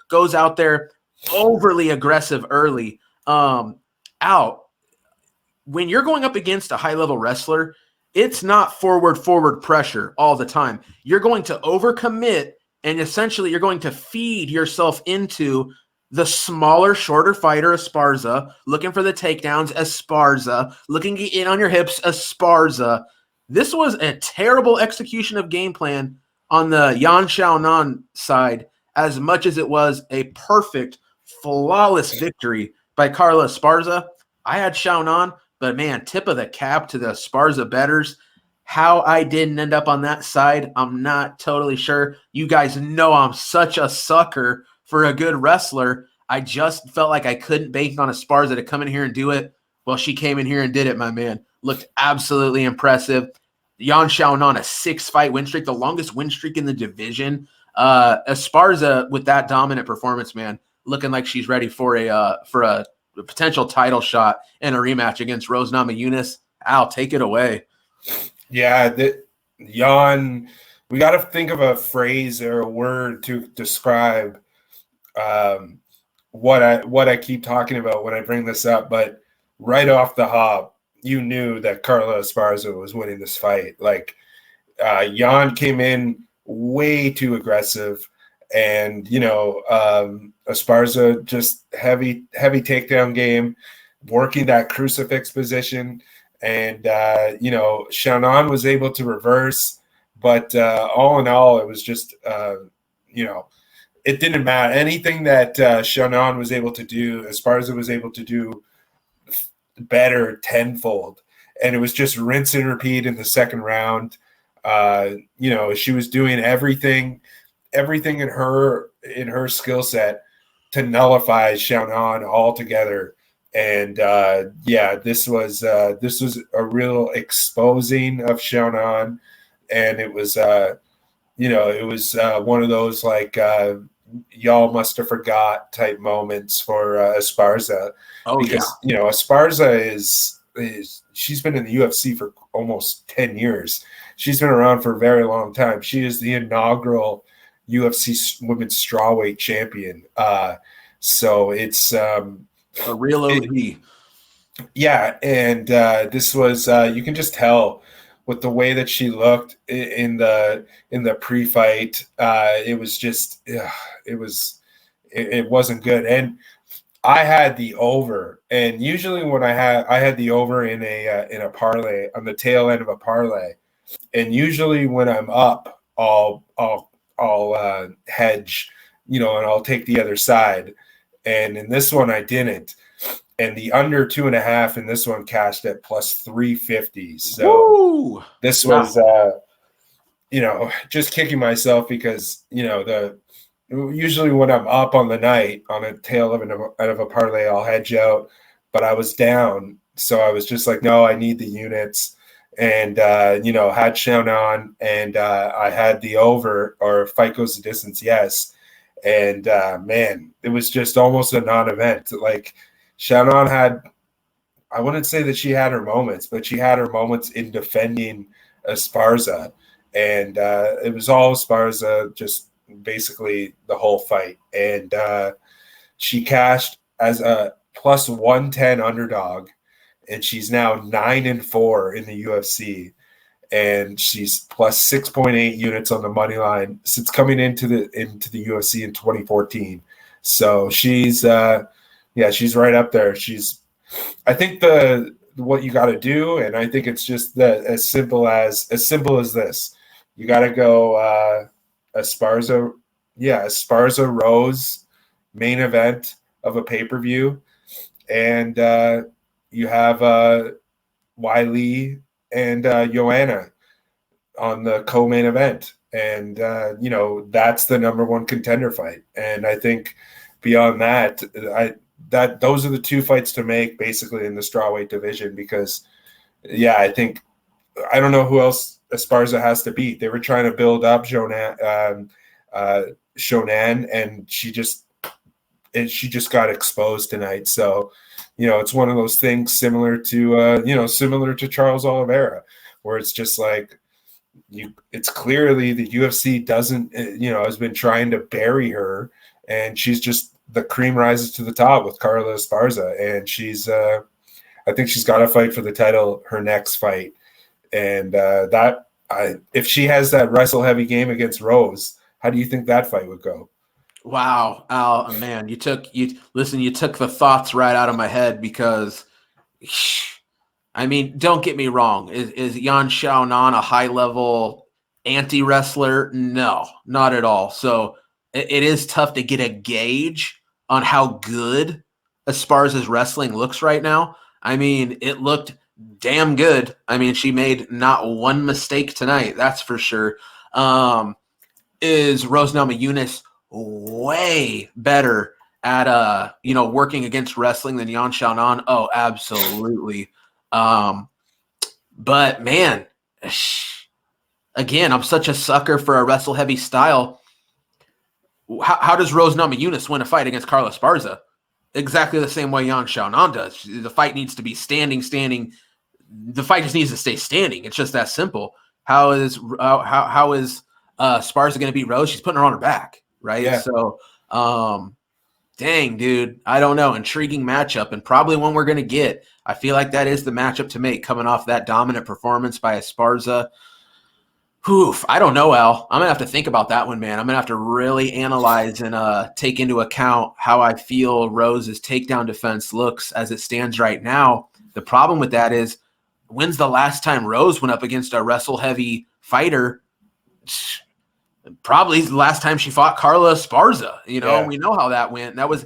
goes out there overly aggressive early. Out. When you're going up against a high-level wrestler, it's not forward pressure all the time. You're going to overcommit, and essentially you're going to feed yourself into the smaller, shorter fighter, Esparza, looking for the takedowns, Esparza, looking in on your hips, Esparza. This was a terrible execution of game plan on the Yan Xiaonan side, as much as it was a perfect, flawless victory by Carla Esparza. I had Xiaonan, but man, tip of the cap to the Esparza bettors. How I didn't end up on that side, I'm not totally sure. You guys know I'm such a sucker for a good wrestler. I just felt like I couldn't bank on Esparza to come in here and do it. Well, she came in here and did it, my man. Looked absolutely impressive. Yan Xiaonan, a 6-fight win streak, the longest win streak in the division. Esparza with that dominant performance, man, looking like she's ready for a potential title shot and a rematch against Rose Namajunas. Al, take it away. Yeah, Yan, we got to think of a phrase or a word to describe what I keep talking about when I bring this up. But right off the hop, you knew that Carla Esparza was winning this fight. Like, Yan came in way too aggressive, and Esparza just heavy takedown game, working that crucifix position, and Xiaonan was able to reverse, but all in all, it was just it didn't matter. Anything that Xiaonan was able to do, Esparza was able to do better tenfold, and it was just rinse and repeat in the second round. She was doing everything in her skill set to nullify Xiaonan altogether. And this was a real exposing of Xiaonan, and it was one of those like y'all must have forgot type moments for Esparza. Because Esparza is she's been in the UFC for almost 10 years. She's been around for a very long time. She is the inaugural UFC women's strawweight champion. So it's a real OG. Yeah, and this was you can just tell with the way that she looked in the pre-fight. It was just it was it wasn't good. And I had the over, and usually when I had the over in a parlay on the tail end of a parlay, and usually when I'm up, I'll hedge, and I'll take the other side. And in this one, I didn't. And the under 2.5 in this one cashed at plus 350. So Woo! this Wow. was, just kicking myself because, usually when I'm up on the night on a tail of a parlay, I'll hedge out, but I was down. So I was just like, no, I need the units. And, had Xiaonan, and I had the over, or fight goes the distance, yes. And, man, it was just almost a non-event. Like, Xiaonan had, I wouldn't say that she had her moments, but she had her moments in defending Esparza. And it was all Esparza, just basically the whole fight. And she cashed as a plus 110 underdog, and she's now 9-4 in the UFC. And she's plus 6.8 units on the money line since coming into the UFC in 2014. So she's she's right up there. I think what you got to do, and I think it's just that as simple as this. You got to go Esparza Rose main event of a pay-per-view, and you have Wiley and Joanna on the co-main event, and that's the number one contender fight. And I think beyond that, those are the two fights to make basically in the strawweight division, because I think I don't know who else Esparza has to beat. They were trying to build up Xiaonan, and she just got exposed tonight. So it's one of those things similar to Charles Oliveira, where it's just like it's clearly the UFC doesn't has been trying to bury her, and she's just the cream rises to the top with Carla Esparza, and she's I think she's got to fight for the title her next fight. And if she has that wrestle heavy game against Rose, how do you think that fight would go? Wow, Al, man, you took the thoughts right out of my head, because I mean, don't get me wrong. Is Yan Xiaonan a high level anti-wrestler? No, not at all. So it is tough to get a gauge on how good Esparza's wrestling looks right now. I mean, it looked damn good. I mean, she made not one mistake tonight, that's for sure. Is Rose Namajunas way better at working against wrestling than Yan Xiaonan? Oh, absolutely. But man, again, I'm such a sucker for a wrestle heavy style. How does Rose Namajunas win a fight against Carla Esparza? Exactly the same way Yan Xiaonan does. The fight needs to be standing. The fight just needs to stay standing. It's just that simple. How is Esparza going to beat Rose? She's putting her on her back, right? Yeah. So, dang, dude, I don't know. Intriguing matchup, and probably one we're going to get. I feel like that is the matchup to make, coming off that dominant performance by Esparza. Oof, I don't know, Al. I'm going to have to think about that one, man. I'm going to have to really analyze and take into account how I feel Rose's takedown defense looks as it stands right now. The problem with that is, when's the last time Rose went up against a wrestle-heavy fighter? Probably the last time she fought Carla Esparza. We know how that went. That was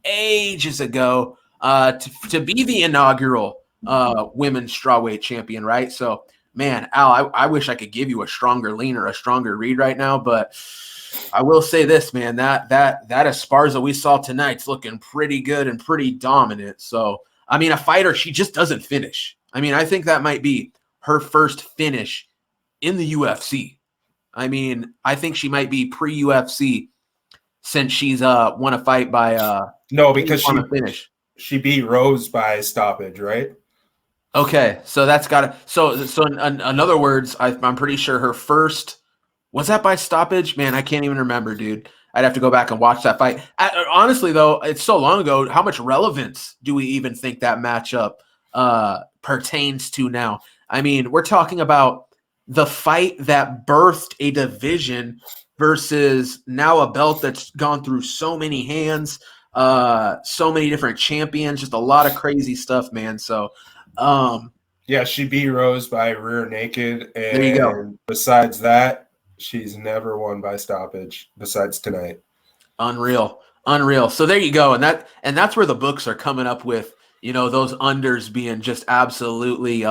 ages ago, to be the inaugural women's strawweight champion, right? So, man, Al, I wish I could give you a stronger lean or a stronger read right now, but I will say this, man, that Esparza we saw tonight's looking pretty good and pretty dominant. So, I mean, a fighter, she just doesn't finish. I mean, I think that might be her first finish in the UFC. I mean, I think she might be pre-UFC since she's won a fight by no, because finish. She beat Rose by stoppage, right? Okay, so that's got to so in other words, I'm pretty sure her first was that by stoppage. Man, I can't even remember, dude. I'd have to go back and watch that fight. Honestly, though, it's so long ago. How much relevance do we even think that matchup pertains to now. I mean, we're talking about the fight that birthed a division versus now a belt that's gone through so many hands, so many different champions, just a lot of crazy stuff, man. So, yeah, she beat Rose by rear naked, there you go. and besides that, she's never won by stoppage besides tonight. Unreal. So there you go, and that's where the books are coming up with, those unders being just absolutely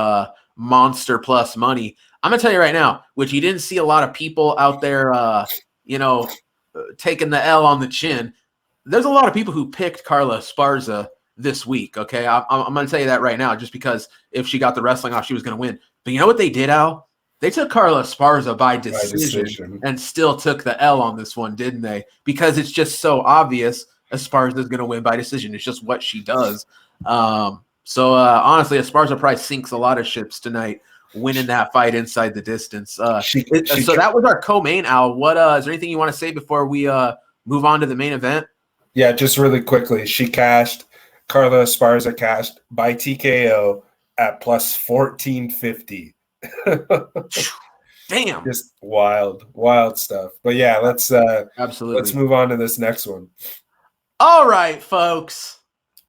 monster plus money. I'm gonna tell you right now, which you didn't see a lot of people out there, taking the L on the chin. There's a lot of people who picked Carla Esparza this week. Okay, I'm gonna tell you that right now, just because if she got the wrestling off, she was gonna win. But you know what they did, Al? They took Carla Esparza by decision and still took the L on this one, didn't they? Because it's just so obvious Esparza is going to win by decision. It's just what she does. So honestly, Esparza probably sinks a lot of ships tonight, winning that fight inside the distance. So that was our co-main, Al. What is there anything you want to say before we move on to the main event? Yeah, just really quickly. Carla Esparza cashed by TKO at plus 1450. Damn, just wild stuff. But yeah, let's move on to this next one. All right, folks,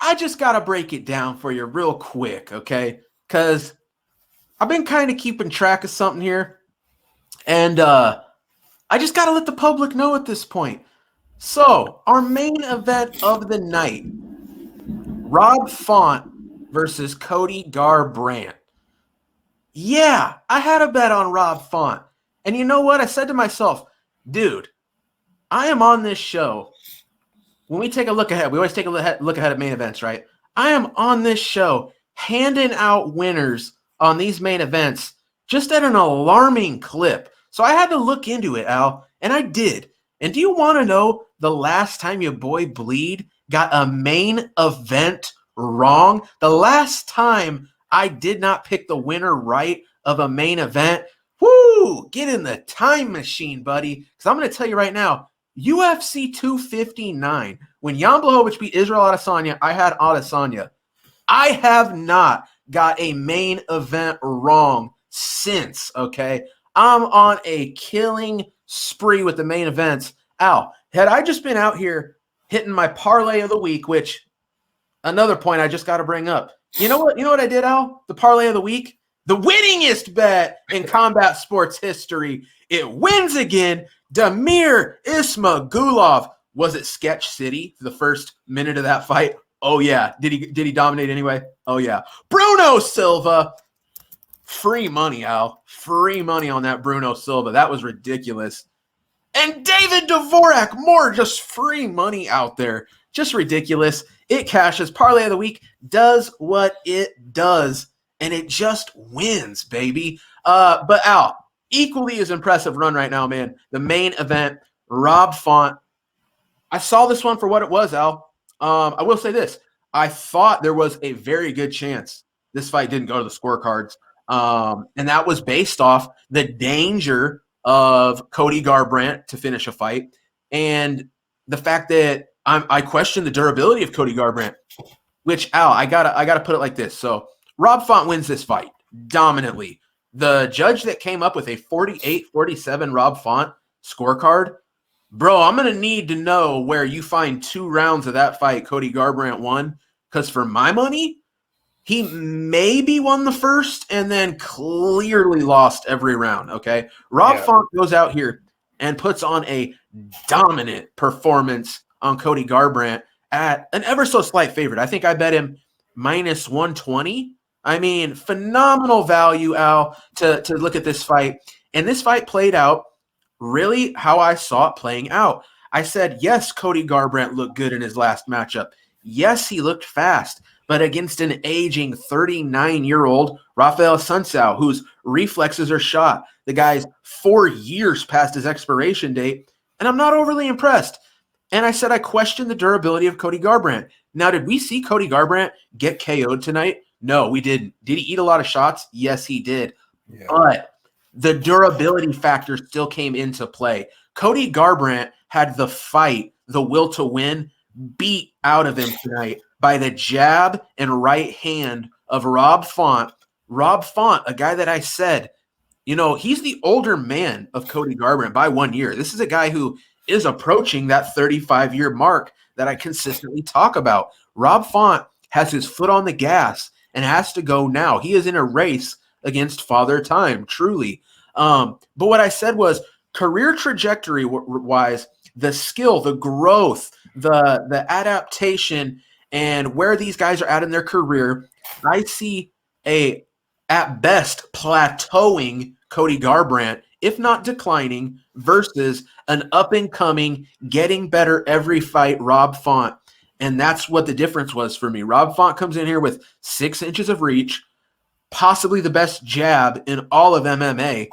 I just gotta break it down for you real quick, okay? Because I've been kind of keeping track of something here, and I just gotta let the public know at this point. So our main event of the night, Rob Font versus Cody Garbrandt. Yeah, I had a bet on Rob Font. And you know what? I said to myself, dude, I am on this show. When we take a look ahead, we always take a look ahead at main events, right? I am on this show handing out winners on these main events just at an alarming clip. So I had to look into it, Al, and I did. And do you want to know the last time your boy Bleed got a main event wrong? The last time I did not pick the winner right of a main event. Woo! Get in the time machine, buddy. Because I'm going to tell you right now, UFC 259, when Jan Blachowicz beat Israel Adesanya, I had Adesanya. I have not got a main event wrong since, okay? I'm on a killing spree with the main events. Al, had I just been out here hitting my parlay of the week, which another point I just got to bring up. You know what I did, Al? The parlay of the week? The winningest bet in combat sports history. It wins again. Damir Ismagulov. Was it Sketch City for the first minute of that fight? Oh, yeah. Did he dominate anyway? Oh, yeah. Bruno Silva. Free money, Al. Free money on that Bruno Silva. That was ridiculous. And David Dvorak. More just free money out there. Just ridiculous. It cashes. Parlay of the week does what it does, and it just wins, baby. But Al, equally as impressive run right now, man. The main event, Rob Font. I saw this one for what it was, Al. I will say this. I thought there was a very good chance this fight didn't go to the scorecards. And that was based off the danger of Cody Garbrandt to finish a fight and the fact that I question the durability of Cody Garbrandt, which, Al, I gotta put it like this. So Rob Font wins this fight dominantly. The judge that came up with a 48-47 Rob Font scorecard, bro, I'm going to need to know where you find 2 rounds of that fight Cody Garbrandt won, because for my money, he maybe won the first and then clearly lost every round, okay? Rob Font goes out here and puts on a dominant performance on Cody Garbrandt at an ever so slight favorite. I think I bet him minus 120. I mean, phenomenal value, Al, to look at this fight. And this fight played out really how I saw it playing out. I said, yes, Cody Garbrandt looked good in his last matchup. Yes, he looked fast, but against an aging 39-year-old Rafael Sunsao, whose reflexes are shot. The guy's 4 years past his expiration date, and I'm not overly impressed. And I said I questioned the durability of Cody Garbrandt. Now, did we see Cody Garbrandt get KO'd tonight? No, we didn't. Did he eat a lot of shots? Yes, he did. Yeah. But the durability factor still came into play. Cody Garbrandt had the fight, the will to win, beat out of him tonight by the jab and right hand of Rob Font. Rob Font, a guy that I said, he's the older man of Cody Garbrandt by 1 year. This is a guy who is approaching that 35-year mark that I consistently talk about. Rob Font has his foot on the gas and has to go now. He is in a race against Father Time, truly. But what I said was career trajectory wise, the skill, the growth, the adaptation, and where these guys are at in their career, I see at best plateauing Cody Garbrandt, if not declining, versus an up-and-coming, getting better every fight Rob Font. And that's what the difference was for me. Rob Font comes in here with 6 inches of reach, possibly the best jab in all of MMA.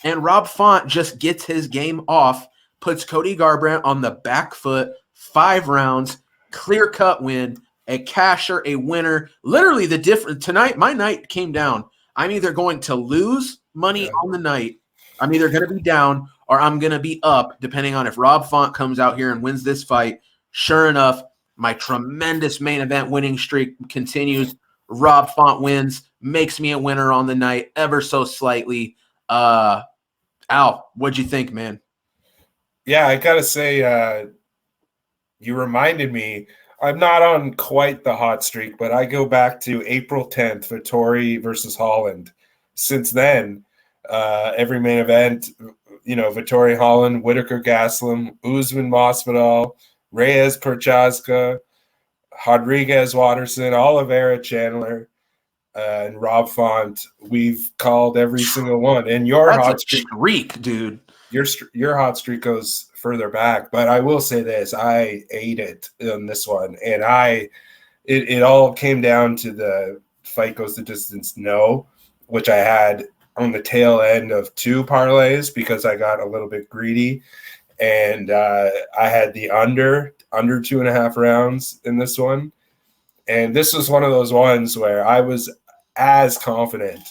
And Rob Font just gets his game off, puts Cody Garbrandt on the back foot, 5 rounds, clear-cut win, a casher, a winner. Literally the difference. Tonight, my night came down. I'm either going to lose money on the night, I'm either going to be down, or I'm going to be up, depending on if Rob Font comes out here and wins this fight. Sure enough, my tremendous main event winning streak continues. Rob Font wins, makes me a winner on the night ever so slightly. Al, what'd you think, man? Yeah, I got to say, you reminded me, I'm not on quite the hot streak, but I go back to April 10th, Vettori versus Holland. Since then, every main event, Vettori, Holland, Whitaker, Gaslam, Usman, Masvidal, Reyes, Prochazka, Rodriguez, Watterson, Oliveira, Chandler, and Rob Font. We've called every single one. And your That's hot streak, dude. Your hot streak goes further back, but I will say this: I ate it on this one, and it all came down to the fight goes the distance no, which I had on the tail end of 2 parlays because I got a little bit greedy, and I had the under 2.5 rounds in this one, and this was one of those ones where I was as confident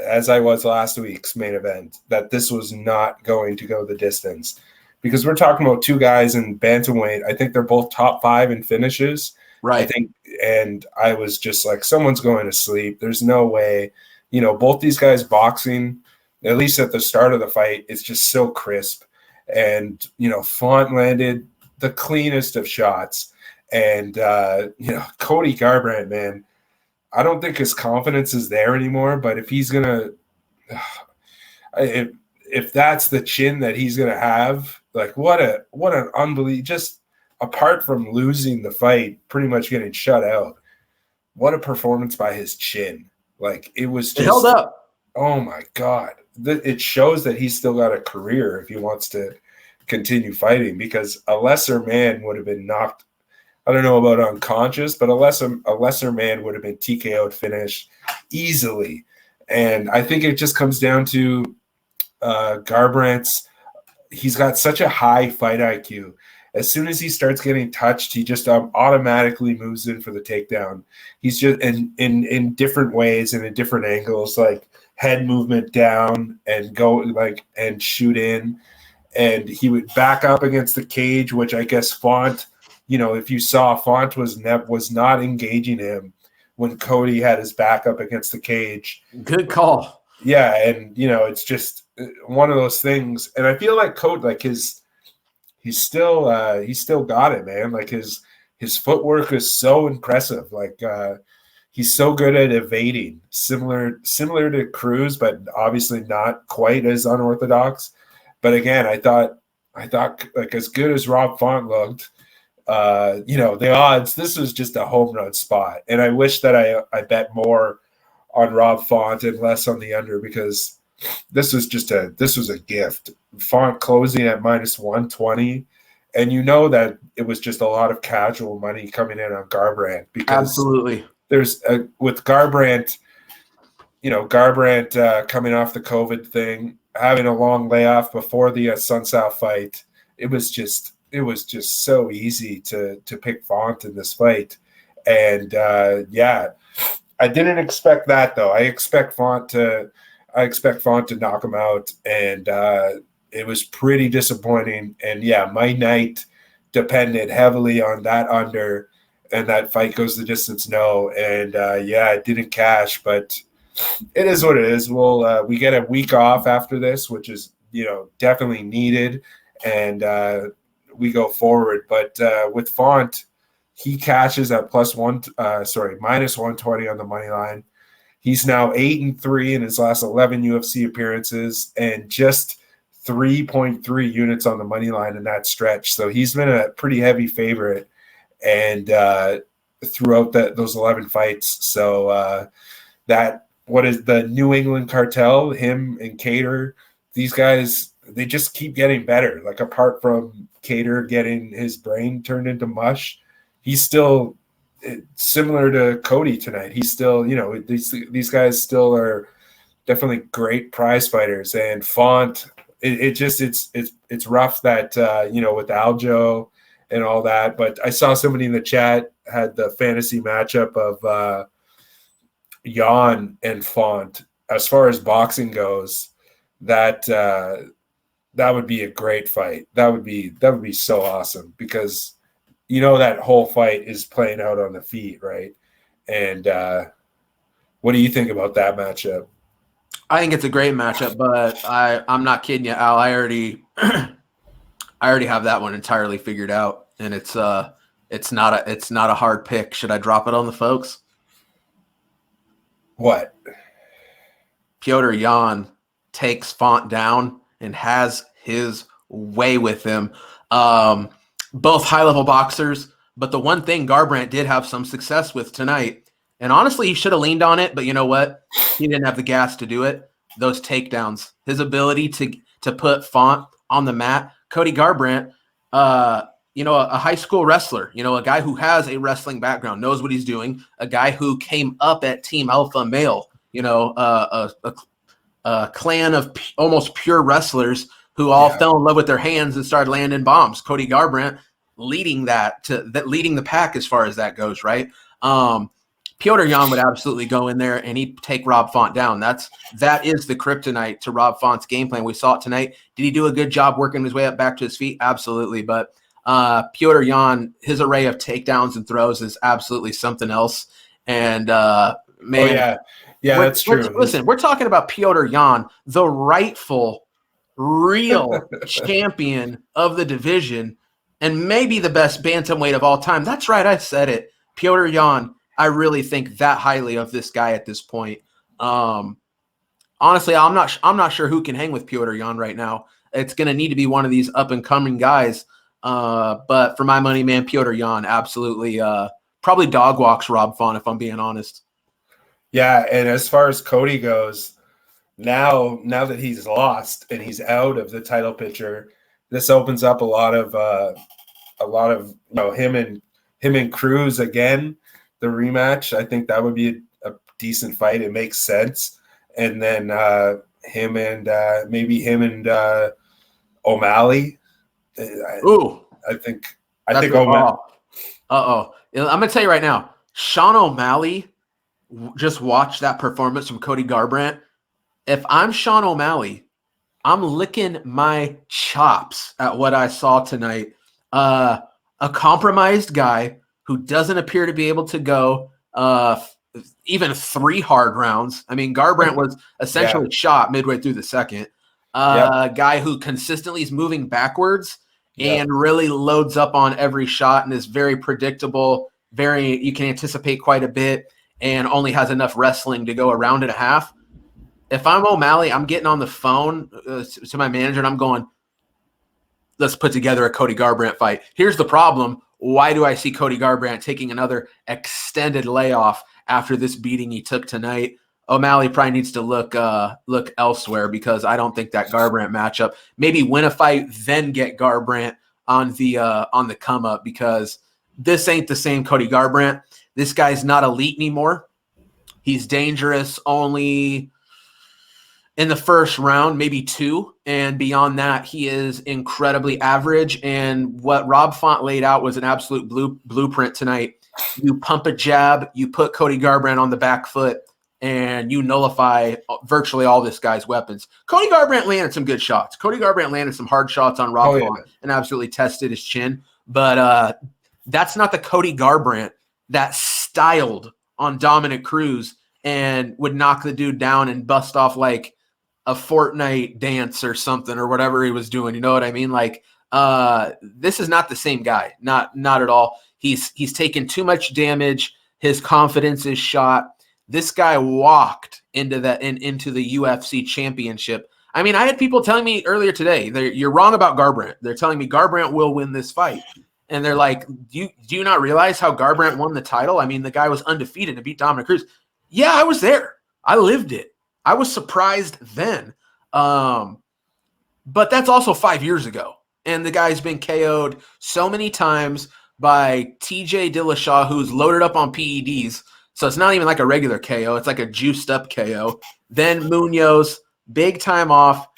as I was last week's main event that this was not going to go the distance, because we're talking about 2 guys in bantamweight. I think they're both top 5 in finishes. Right. I think, and I was just like, someone's going to sleep. There's no way, both these guys boxing, at least at the start of the fight, it's just so crisp. And, Font landed the cleanest of shots. And, Cody Garbrandt, man, I don't think his confidence is there anymore, but if he's going to if that's the chin that he's going to have, like what an unbelievable, just apart from losing the fight, pretty much getting shut out, what a performance by his chin. Like it was just, it held up. Oh my God. It shows that he's still got a career if he wants to continue fighting, because a lesser man would have been knocked, I don't know about unconscious, but a lesser man would have been TKO'd, finished easily. And I think it just comes down to Garbrandt's. He's got such a high fight IQ. As soon as he starts getting touched, he just automatically moves in for the takedown. He's just in different ways and in different angles, like head movement down and go like and shoot in. And he would back up against the cage, which I guess Font, if you saw, Font was not engaging him when Cody had his back up against the cage. Good call. Yeah, and it's just one of those things. And I feel like Cody, like he's still got it, man. Like his footwork is so impressive. Like he's so good at evading, similar to Cruz, but obviously not quite as unorthodox. But again, I thought like as good as Rob Font looked, the odds, this was just a home run spot. And I wish that I bet more on Rob Font and less on the under, because this was a gift. Font closing at -120, and that it was just a lot of casual money coming in on Garbrandt, because absolutely there's with Garbrandt, coming off the COVID thing, having a long layoff before the Sun South fight, it was just so easy to pick Font in this fight. And I didn't expect that though. I expect Font to knock him out, and it was pretty disappointing. And my night depended heavily on that under, and that fight goes the distance. No, and it didn't cash, but it is what it is. We get a week off after this, which is definitely needed, and we go forward. But with Font, he cashes at -120 on the money line. He's now 8-3 in his last 11 UFC appearances, and just 3.3 units on the money line in that stretch. So he's been a pretty heavy favorite, and throughout those 11 fights. So what is the New England cartel? Him and Cater, these guys, they just keep getting better. Like, apart from Cater getting his brain turned into mush, he's still similar to Cody tonight. He's still, these guys still are definitely great prize fighters. And Font, it's rough that with Algeo and all that. But I saw somebody in the chat had the fantasy matchup of Jan and Font. As far as boxing goes, that would be a great fight. That would be so awesome, because that whole fight is playing out on the feet, right? And what do you think about that matchup? I think it's a great matchup, but I'm not kidding you, Al. I already have that one entirely figured out, and it's not a hard pick. Should I drop it on the folks? What? Piotr Jan takes Font down and has his way with him. Both high-level boxers, but the one thing Garbrandt did have some success with tonight, and honestly, he should have leaned on it, but you know what? He didn't have the gas to do it. Those takedowns, his ability to put Font on the mat. Cody Garbrandt, a high school wrestler, a guy who has a wrestling background, knows what he's doing, a guy who came up at Team Alpha Male, a clan of almost pure wrestlers who all fell in love with their hands and started landing bombs. Cody Garbrandt leading leading the pack as far as that goes, right? Piotr Jan would absolutely go in there and he'd take Rob Font down. That is the kryptonite to Rob Font's game plan. We saw it tonight. Did he do a good job working his way up back to his feet? Absolutely. But Piotr Jan, his array of takedowns and throws is absolutely something else. And man, that's true. Listen, we're talking about Piotr Jan, the rightful, real champion of the division, and maybe the best bantamweight of all time. That's right, I said it. Piotr Jan. I really think that highly of this guy at this point. Honestly, I'm not sure who can hang with Piotr Jan right now. It's going to need to be one of these up and coming guys. But for my money, man, Piotr Jan absolutely probably dog walks Rob Font, if I'm being honest. Yeah, and as far as Cody goes, now that he's lost and he's out of the title picture, this opens up a lot of him and Cruz again. The rematch, I think that would be a decent fight. It makes sense. And then him and O'Malley. I think O'Malley. I'm gonna tell you right now, Sean O'Malley just watched that performance from Cody Garbrandt. If I'm Sean O'Malley, I'm licking my chops at what I saw tonight. A compromised guy who doesn't appear to be able to go even 3 hard rounds. I mean, Garbrandt was essentially shot midway through the second. A guy who consistently is moving backwards and really loads up on every shot and is very predictable, you can anticipate quite a bit, and only has enough wrestling to go a round and a half. If I'm O'Malley, I'm getting on the phone to my manager and I'm going, let's put together a Cody Garbrandt fight. Here's the problem. Why do I see Cody Garbrandt taking another extended layoff after this beating he took tonight? O'Malley probably needs to look elsewhere, because I don't think that Garbrandt matchup. Maybe win a fight, then get Garbrandt on the come up, because this ain't the same Cody Garbrandt. This guy's not elite anymore. He's dangerous only in the first round, maybe 2. And beyond that, he is incredibly average. And what Rob Font laid out was an absolute blueprint tonight. You pump a jab, you put Cody Garbrandt on the back foot, and you nullify virtually all this guy's weapons. Cody Garbrandt landed some good shots. Cody Garbrandt landed some hard shots on Rob Font and absolutely tested his chin. But that's not the Cody Garbrandt that styled on Dominic Cruz and would knock the dude down and bust off like a Fortnite dance or something or whatever he was doing. You know what I mean? Like, this is not the same guy. Not at all. He's taken too much damage. His confidence is shot. This guy walked into the UFC championship. I mean, I had people telling me earlier today, you're wrong about Garbrandt. They're telling me Garbrandt will win this fight. And they're like, do you not realize how Garbrandt won the title? I mean, the guy was undefeated and beat Dominic Cruz. Yeah, I was there. I lived it. I was surprised then. But that's also 5 years ago. And the guy's been KO'd so many times by TJ Dillashaw, who's loaded up on PEDs. So it's not even like a regular KO. It's like a juiced up KO. Then Munoz, big time off,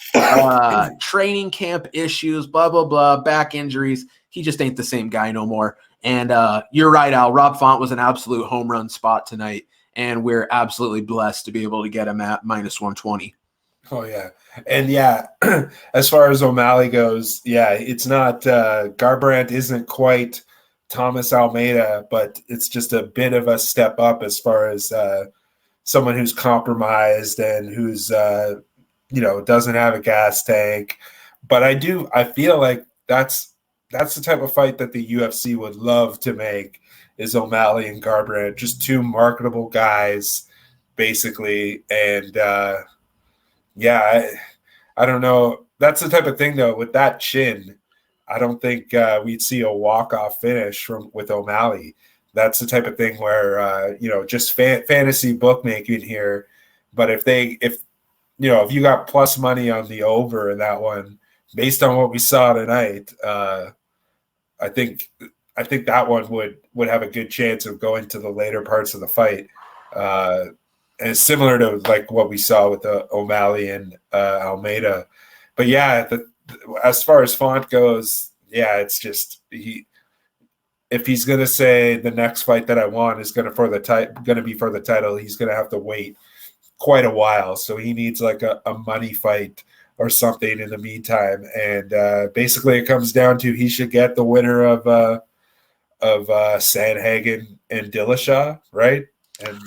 training camp issues, blah, blah, blah, back injuries. He just ain't the same guy no more. And you're right, Al. Rob Font was an absolute home run spot tonight. And we're absolutely blessed to be able to get him at -120. Oh, yeah. And, yeah, as far as O'Malley goes, yeah, it's not Garbrandt isn't quite Thomas Almeida, but it's just a bit of a step up as far as someone who's compromised and who's, doesn't have a gas tank. But I feel like that's the type of fight that the UFC would love to make, is O'Malley and Garbrandt, just two marketable guys, basically. And, I don't know. That's the type of thing, though, with that chin, I don't think we'd see a walk-off finish with O'Malley. That's the type of thing where, just fantasy bookmaking here. But if you got plus money on the over in that one, based on what we saw tonight, I think that one would have a good chance of going to the later parts of the fight. And it's similar to like what we saw with O'Malley and Almeida. But yeah, as far as Font goes, yeah, it's just if he's gonna say the next fight that I want is gonna be for the title, he's gonna have to wait quite a while. So he needs like a money fight or something in the meantime. And basically, it comes down to he should get the winner of Sandhagen and Dillashaw, right? And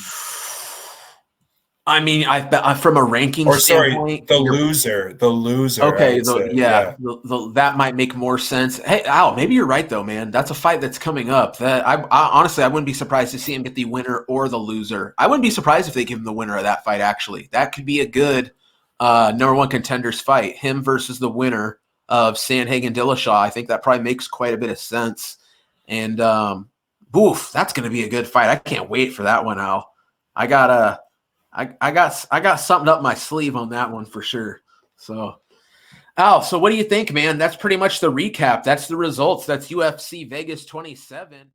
I mean, from a ranking standpoint, the loser. Okay, that might make more sense. Hey, Al, maybe you're right though, man. That's a fight that's coming up. That I honestly, I wouldn't be surprised to see him get the winner or the loser. I wouldn't be surprised if they give him the winner of that fight. Actually, that could be a good number one contenders fight. Him versus the winner of Sandhagen Dillashaw. I think that probably makes quite a bit of sense. And that's going to be a good fight. I can't wait for that one, Al. I got something up my sleeve on that one for sure. So, Al, so what do you think, man? That's pretty much the recap. That's the results. That's UFC Vegas 27.